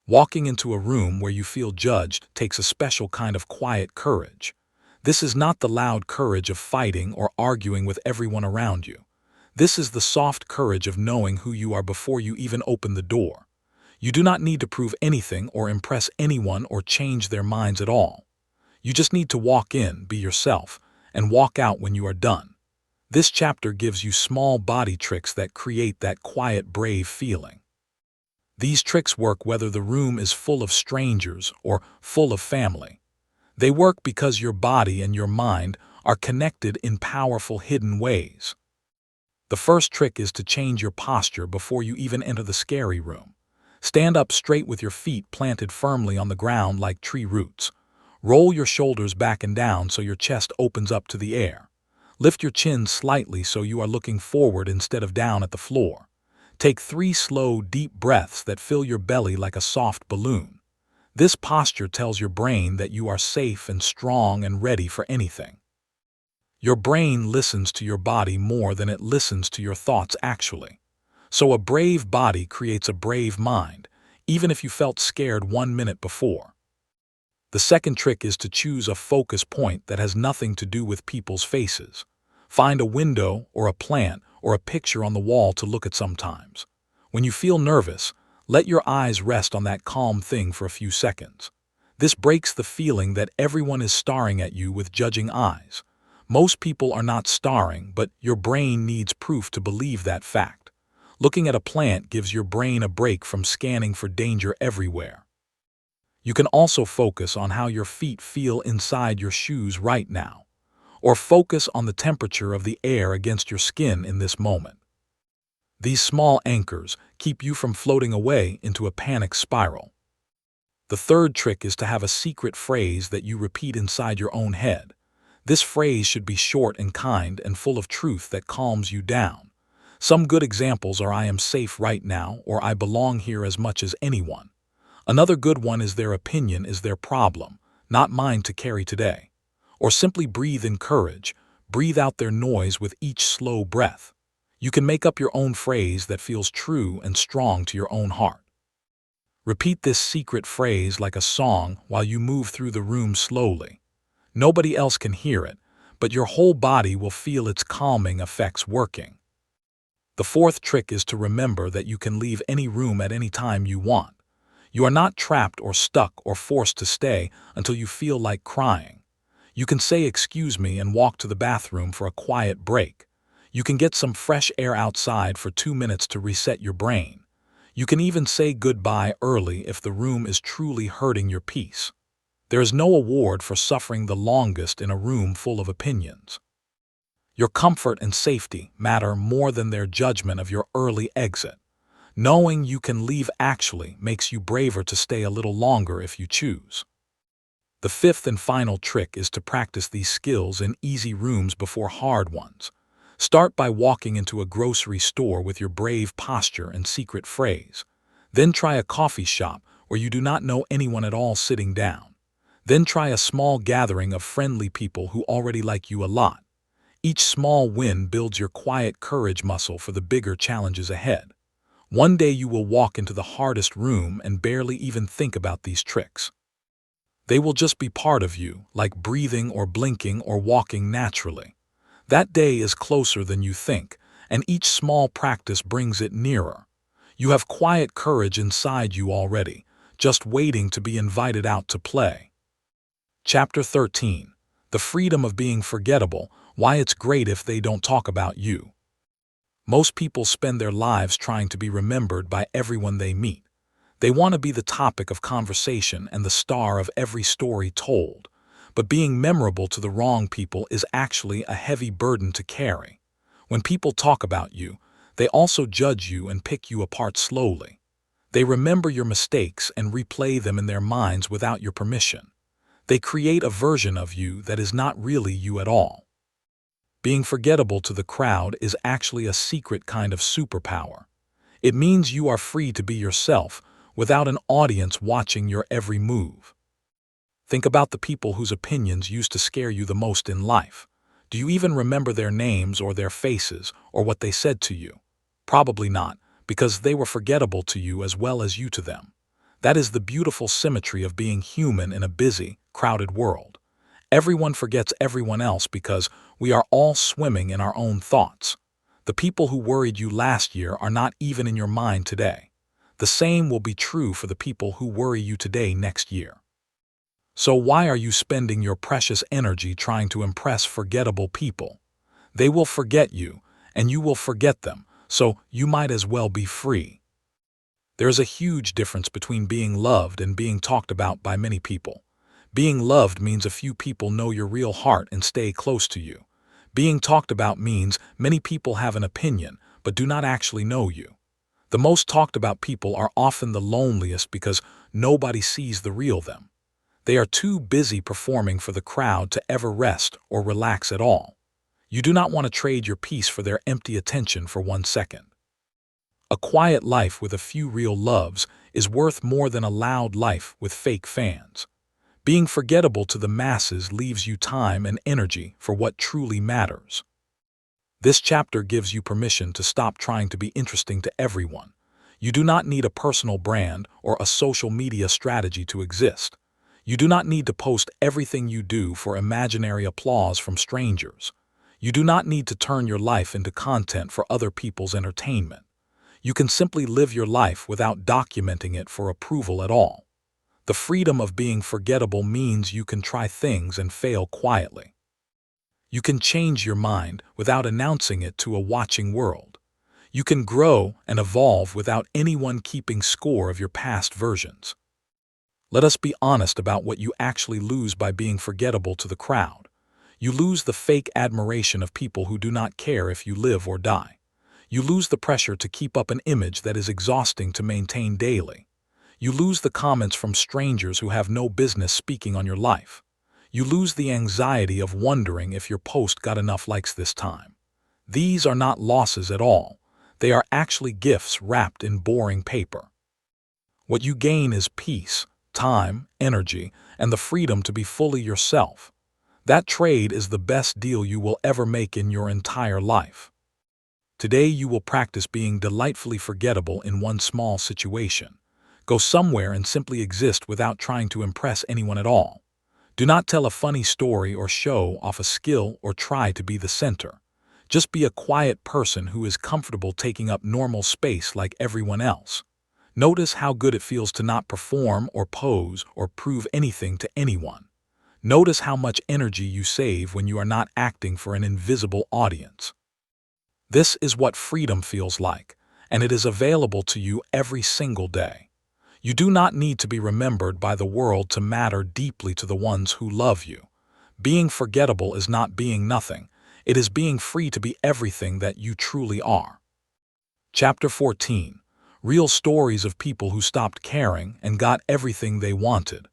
Speaker 1: Walking into a room where you feel judged takes a special kind of quiet courage. This is not the loud courage of fighting or arguing with everyone around you. This is the soft courage of knowing who you are before you even open the door. You do not need to prove anything or impress anyone or change their minds at all. You just need to walk in, be yourself, and walk out when you are done. This chapter gives you small body tricks that create that quiet, brave feeling. These tricks work whether the room is full of strangers or full of family. They work because your body and your mind are connected in powerful hidden ways. The first trick is to change your posture before you even enter the scary room. Stand up straight with your feet planted firmly on the ground like tree roots. Roll your shoulders back and down so your chest opens up to the air. Lift your chin slightly so you are looking forward instead of down at the floor. Take 3 slow, deep breaths that fill your belly like a soft balloon. This posture tells your brain that you are safe and strong and ready for anything. Your brain listens to your body more than it listens to your thoughts actually. So a brave body creates a brave mind, even if you felt scared 1 minute before. The second trick is to choose a focus point that has nothing to do with people's faces. Find a window or a plant or a picture on the wall to look at sometimes. When you feel nervous, let your eyes rest on that calm thing for a few seconds. This breaks the feeling that everyone is staring at you with judging eyes. Most people are not staring, but your brain needs proof to believe that fact. Looking at a plant gives your brain a break from scanning for danger everywhere. You can also focus on how your feet feel inside your shoes right now, or focus on the temperature of the air against your skin in this moment. These small anchors keep you from floating away into a panic spiral. The third trick is to have a secret phrase that you repeat inside your own head. This phrase should be short and kind and full of truth that calms you down. Some good examples are "I am safe right now" or "I belong here as much as anyone." Another good one is "Their opinion is their problem, not mine to carry today." Or simply breathe in courage, breathe out their noise with each slow breath. You can make up your own phrase that feels true and strong to your own heart. Repeat this secret phrase like a song while you move through the room slowly. Nobody else can hear it, but your whole body will feel its calming effects working. The fourth trick is to remember that you can leave any room at any time you want. You are not trapped or stuck or forced to stay until you feel like crying. You can say "excuse me" and walk to the bathroom for a quiet break. You can get some fresh air outside for 2 minutes to reset your brain. You can even say goodbye early if the room is truly hurting your peace. There is no award for suffering the longest in a room full of opinions. Your comfort and safety matter more than their judgment of your early exit. Knowing you can leave actually makes you braver to stay a little longer if you choose. The fifth and final trick is to practice these skills in easy rooms before hard ones. Start by walking into a grocery store with your brave posture and secret phrase. Then try a coffee shop where you do not know anyone at all sitting down. Then try a small gathering of friendly people who already like you a lot. Each small win builds your quiet courage muscle for the bigger challenges ahead. One day you will walk into the hardest room and barely even think about these tricks. They will just be part of you, like breathing or blinking or walking naturally. That day is closer than you think, and each small practice brings it nearer. You have quiet courage inside you already, just waiting to be invited out to play. Chapter 13. The freedom of being forgettable, why it's great if they don't talk about you. Most people spend their lives trying to be remembered by everyone they meet. They want to be the topic of conversation and the star of every story told. But being memorable to the wrong people is actually a heavy burden to carry. When people talk about you, they also judge you and pick you apart slowly. They remember your mistakes and replay them in their minds without your permission. They create a version of you that is not really you at all. Being forgettable to the crowd is actually a secret kind of superpower. It means you are free to be yourself without an audience watching your every move. Think about the people whose opinions used to scare you the most in life. Do you even remember their names or their faces or what they said to you? Probably not, because they were forgettable to you as well as you to them. That is the beautiful symmetry of being human in a busy, crowded world. Everyone forgets everyone else because we are all swimming in our own thoughts. The people who worried you last year are not even in your mind today. The same will be true for the people who worry you today next year. So why are you spending your precious energy trying to impress forgettable people? They will forget you, and you will forget them, so you might as well be free. There is a huge difference between being loved and being talked about by many people. Being loved means a few people know your real heart and stay close to you. Being talked about means many people have an opinion, but do not actually know you. The most talked about people are often the loneliest because nobody sees the real them. They are too busy performing for the crowd to ever rest or relax at all. You do not want to trade your peace for their empty attention for 1 second. A quiet life with a few real loves is worth more than a loud life with fake fans. Being forgettable to the masses leaves you time and energy for what truly matters. This chapter gives you permission to stop trying to be interesting to everyone. You do not need a personal brand or a social media strategy to exist. You do not need to post everything you do for imaginary applause from strangers. You do not need to turn your life into content for other people's entertainment. You can simply live your life without documenting it for approval at all. The freedom of being forgettable means you can try things and fail quietly. You can change your mind without announcing it to a watching world. You can grow and evolve without anyone keeping score of your past versions. Let us be honest about what you actually lose by being forgettable to the crowd. You lose the fake admiration of people who do not care if you live or die. You lose the pressure to keep up an image that is exhausting to maintain daily. You lose the comments from strangers who have no business speaking on your life. You lose the anxiety of wondering if your post got enough likes this time. These are not losses at all. They are actually gifts wrapped in boring paper. What you gain is peace, time, energy, and the freedom to be fully yourself. That trade is the best deal you will ever make in your entire life. Today you will practice being delightfully forgettable in one small situation. Go somewhere and simply exist without trying to impress anyone at all. Do not tell a funny story or show off a skill or try to be the center. Just be a quiet person who is comfortable taking up normal space like everyone else. Notice how good it feels to not perform or pose or prove anything to anyone. Notice how much energy you save when you are not acting for an invisible audience. This is what freedom feels like, and it is available to you every single day. You do not need to be remembered by the world to matter deeply to the ones who love you. Being forgettable is not being nothing. It is being free to be everything that you truly are. Chapter 14. Real stories of people who stopped caring and got everything they wanted.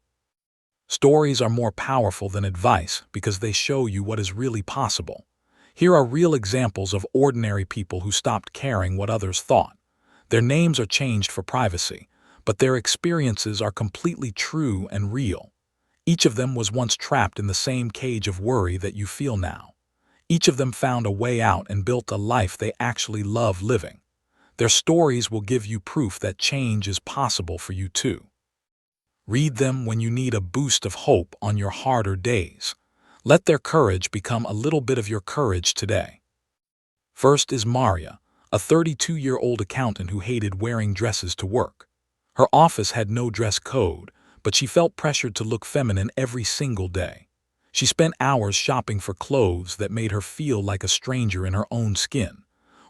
Speaker 1: Stories are more powerful than advice because they show you what is really possible. Here are real examples of ordinary people who stopped caring what others thought. Their names are changed for privacy, but their experiences are completely true and real. Each of them was once trapped in the same cage of worry that you feel now. Each of them found a way out and built a life they actually love living. Their stories will give you proof that change is possible for you too. Read them when you need a boost of hope on your harder days. Let their courage become a little bit of your courage today. First is Maria, a 32-year-old accountant who hated wearing dresses to work. Her office had no dress code, but she felt pressured to look feminine every single day. She spent hours shopping for clothes that made her feel like a stranger in her own skin.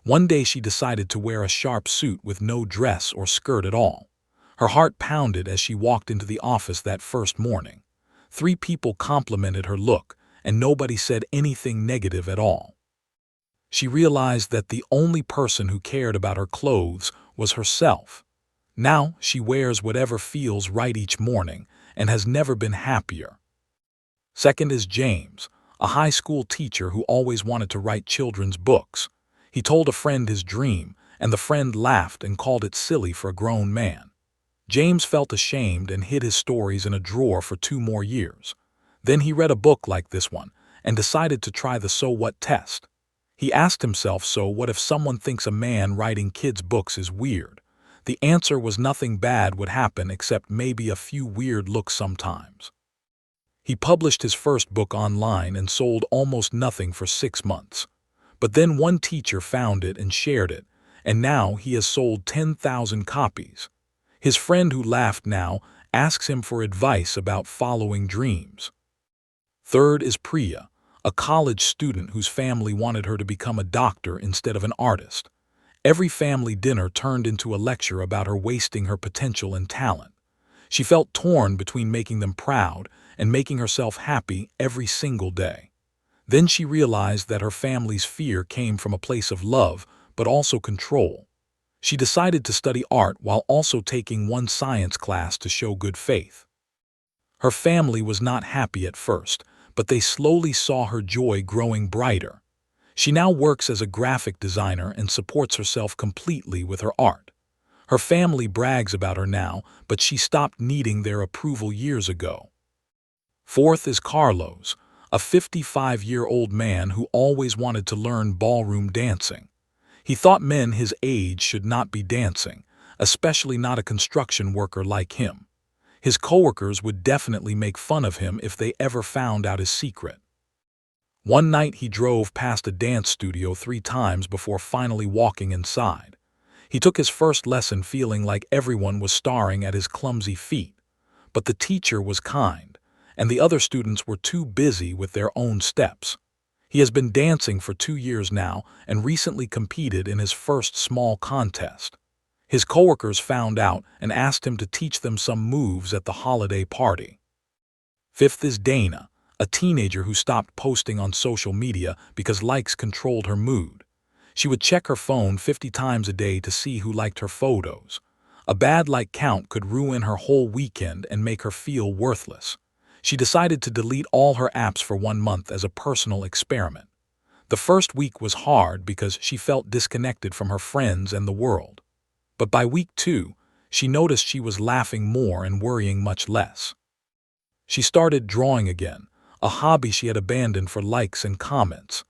Speaker 1: One day she decided to wear a sharp suit with no dress or skirt at all. Her heart pounded as she walked into the office that first morning. 3 people complimented her look, and nobody said anything negative at all. She realized that the only person who cared about her clothes was herself. Now she wears whatever feels right each morning and has never been happier. Second is James, a high school teacher who always wanted to write children's books. He told a friend his dream, and the friend laughed and called it silly for a grown man. James felt ashamed and hid his stories in a drawer for 2 more years. Then he read a book like this one and decided to try the so what test. He asked himself, so what if someone thinks a man writing kids' books is weird? The answer was nothing bad would happen except maybe a few weird looks sometimes. He published his first book online and sold almost nothing for 6 months. But then one teacher found it and shared it, and now he has sold 10,000 copies. His friend who laughed now asks him for advice about following dreams. Third is Priya, a college student whose family wanted her to become a doctor instead of an artist. Every family dinner turned into a lecture about her wasting her potential and talent. She felt torn between making them proud and making herself happy every single day. Then she realized that her family's fear came from a place of love, but also control. She decided to study art while also taking one science class to show good faith. Her family was not happy at first, but they slowly saw her joy growing brighter. She now works as a graphic designer and supports herself completely with her art. Her family brags about her now, but she stopped needing their approval years ago. Fourth is Carlos, a 55-year-old man who always wanted to learn ballroom dancing. He thought men his age should not be dancing, especially not a construction worker like him. His coworkers would definitely make fun of him if they ever found out his secret. One night he drove past a dance studio 3 times before finally walking inside. He took his first lesson feeling like everyone was staring at his clumsy feet. But the teacher was kind, and the other students were too busy with their own steps. He has been dancing for 2 years now and recently competed in his first small contest. His coworkers found out and asked him to teach them some moves at the holiday party. Fifth is Dana, a teenager who stopped posting on social media because likes controlled her mood. She would check her phone 50 times a day to see who liked her photos. A bad like count could ruin her whole weekend and make her feel worthless. She decided to delete all her apps for 1 month as a personal experiment. The first week was hard because she felt disconnected from her friends and the world. But by week 2, she noticed she was laughing more and worrying much less. She started drawing again, a hobby she had abandoned for likes and comments.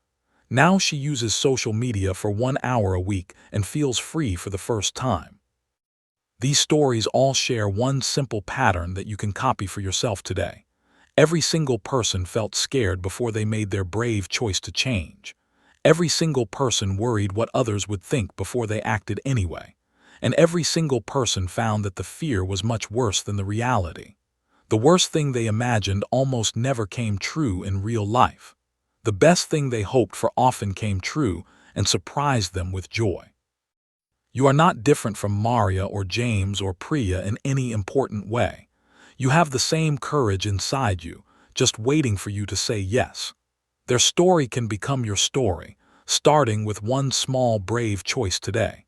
Speaker 1: Now she uses social media for 1 hour a week and feels free for the first time. These stories all share one simple pattern that you can copy for yourself today. Every single person felt scared before they made their brave choice to change. Every single person worried what others would think before they acted anyway. And every single person found that the fear was much worse than the reality. The worst thing they imagined almost never came true in real life. The best thing they hoped for often came true and surprised them with joy. You are not different from Maria or James or Priya in any important way. You have the same courage inside you, just waiting for you to say yes. Their story can become your story, starting with one small brave choice today.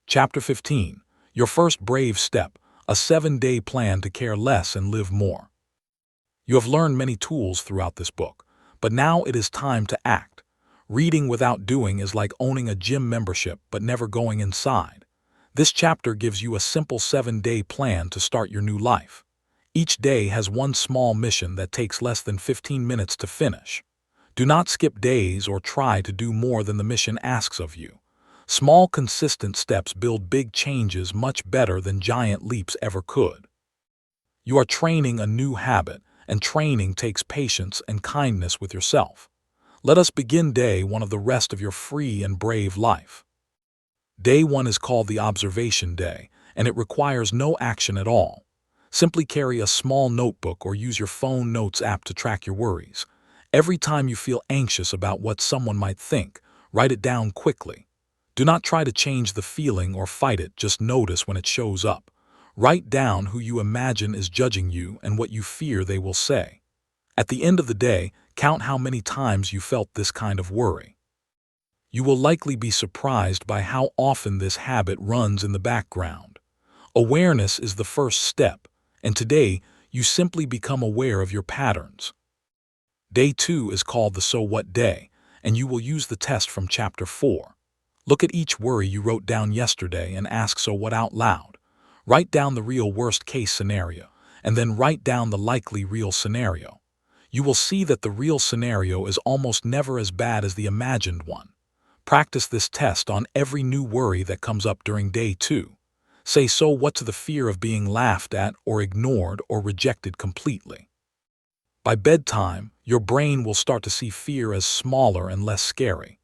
Speaker 1: Chapter 15. Your First Brave Step, a 7-day plan to care less and live more. You have learned many tools throughout this book, but now it is time to act. Reading without doing is like owning a gym membership but never going inside. This chapter gives you a simple 7-day plan to start your new life. Each day has one small mission that takes less than 15 minutes to finish. Do not skip days or try to do more than the mission asks of you. Small, consistent steps build big changes much better than giant leaps ever could. You are training a new habit, and training takes patience and kindness with yourself. Let us begin day 1 of the rest of your free and brave life. Day 1 is called the observation day, and it requires no action at all. Simply carry a small notebook or use your phone notes app to track your worries. Every time you feel anxious about what someone might think, write it down quickly. Do not try to change the feeling or fight it, just notice when it shows up. Write down who you imagine is judging you and what you fear they will say. At the end of the day, count how many times you felt this kind of worry. You will likely be surprised by how often this habit runs in the background. Awareness is the first step, and today you simply become aware of your patterns. Day 2 is called the So What Day, and you will use the test from Chapter 4. Look at each worry you wrote down yesterday and ask so what out loud. Write down the real worst-case scenario, and then write down the likely real scenario. You will see that the real scenario is almost never as bad as the imagined one. Practice this test on every new worry that comes up during Day 2. Say so what to the fear of being laughed at or ignored or rejected completely. By bedtime, your brain will start to see fear as smaller and less scary.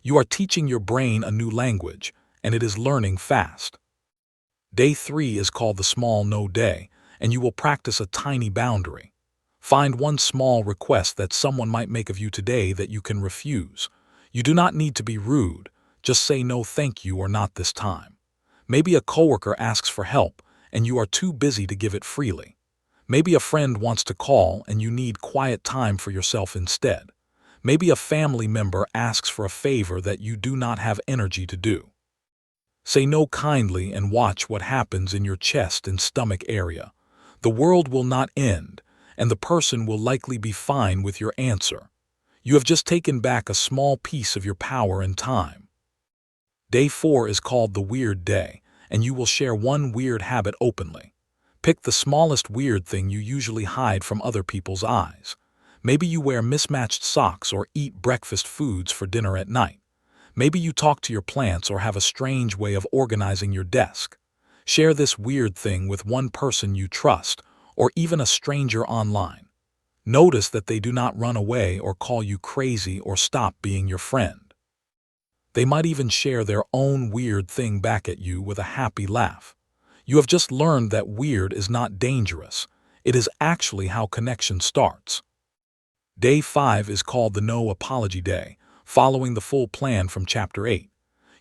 Speaker 1: You are teaching your brain a new language, and it is learning fast. Day 3 is called the Small No Day, and you will practice a tiny boundary. Find one small request that someone might make of you today that you can refuse. You do not need to be rude, Just say no thank you or not this time. Maybe a coworker asks for help and you are too busy to give it freely. Maybe a friend wants to call and you need quiet time for yourself instead. Maybe a family member asks for a favor that you do not have energy to do. Say no kindly and watch what happens in your chest and stomach area. The world will not end, and the person will likely be fine with your answer. You have just taken back a small piece of your power and time. Day 4 is called the Weird Day, and you will share one weird habit openly. Pick the smallest weird thing you usually hide from other people's eyes. Maybe you wear mismatched socks or eat breakfast foods for dinner at night. Maybe you talk to your plants or have a strange way of organizing your desk. Share this weird thing with one person you trust, or even a stranger online. Notice that they do not run away or call you crazy or stop being your friend. They might even share their own weird thing back at you with a happy laugh. You have just learned that weird is not dangerous. It is actually how connection starts. Day 5 is called the No Apology Day, following the full plan from Chapter 8.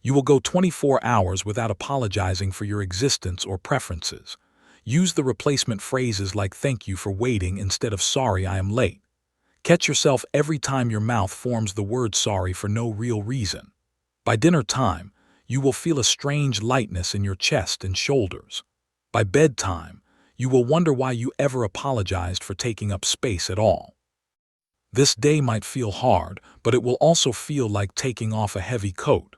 Speaker 1: You will go 24 hours without apologizing for your existence or preferences. Use the replacement phrases like thank you for waiting instead of sorry I am late. Catch yourself every time your mouth forms the word sorry for no real reason. By dinner time, you will feel a strange lightness in your chest and shoulders. By bedtime, you will wonder why you ever apologized for taking up space at all. This day might feel hard, but it will also feel like taking off a heavy coat.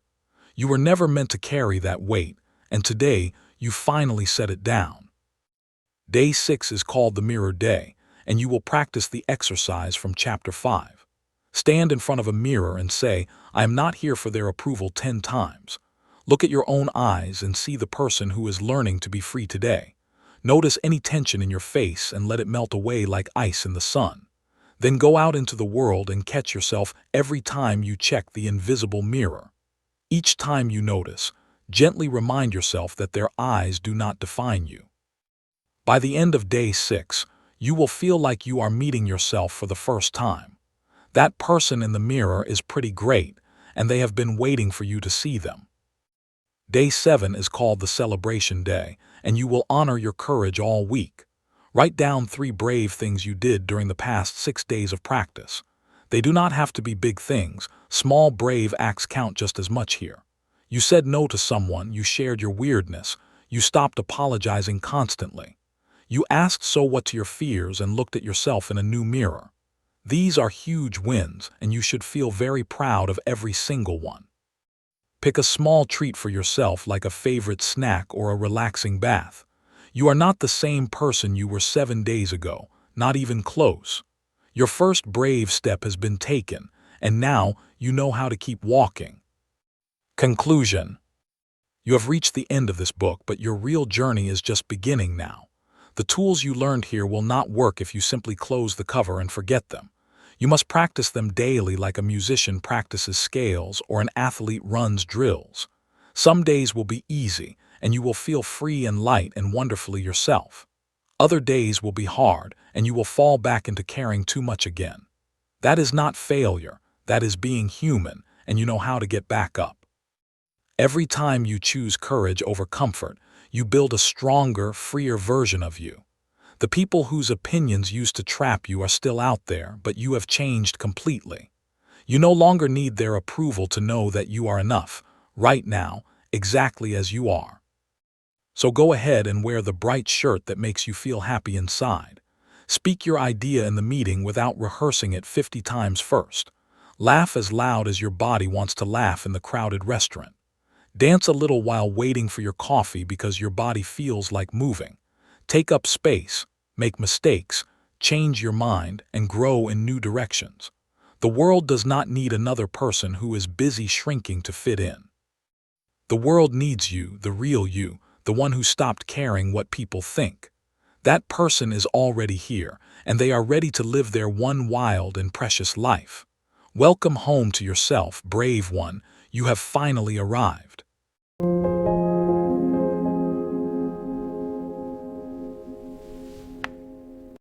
Speaker 1: You were never meant to carry that weight, and today you finally set it down. Day 6 is called the Mirror Day, and you will practice the exercise from Chapter 5. Stand in front of a mirror and say, I am not here for their approval 10 times. Look at your own eyes and see the person who is learning to be free today. Notice any tension in your face and let it melt away like ice in the sun. Then go out into the world and catch yourself every time you check the invisible mirror. Each time you notice, gently remind yourself that their eyes do not define you. By the end of Day 6, you will feel like you are meeting yourself for the first time. That person in the mirror is pretty great, and they have been waiting for you to see them. Day 7 is called the Celebration Day, and you will honor your courage all week. Write down 3 brave things you did during the past 6 days of practice. They do not have to be big things. Small brave acts count just as much here. You said no to someone, you shared your weirdness, you stopped apologizing constantly. You asked so what to your fears and looked at yourself in a new mirror. These are huge wins, and you should feel very proud of every single one. Pick a small treat for yourself like a favorite snack or a relaxing bath. You are not the same person you were 7 days ago, not even close. Your first brave step has been taken, and now you know how to keep walking. Conclusion. You have reached the end of this book, but your real journey is just beginning now. The tools you learned here will not work if you simply close the cover and forget them. You must practice them daily like a musician practices scales or an athlete runs drills. Some days will be easy, and you will feel free and light and wonderfully yourself. Other days will be hard, and you will fall back into caring too much again. That is not failure, that is being human, and you know how to get back up. Every time you choose courage over comfort, you build a stronger, freer version of you. The people whose opinions used to trap you are still out there, but you have changed completely. You no longer need their approval to know that you are enough, right now, exactly as you are. So go ahead and wear the bright shirt that makes you feel happy inside. Speak your idea in the meeting without rehearsing it 50 times first. Laugh as loud as your body wants to laugh in the crowded restaurant. Dance a little while waiting for your coffee because your body feels like moving. Take up space, make mistakes, change your mind, and grow in new directions. The world does not need another person who is busy shrinking to fit in. The world needs you, the real you, the one who stopped caring what people think. That person is already here, and they are ready to live their one wild and precious life. Welcome home to yourself, brave one. You have finally arrived.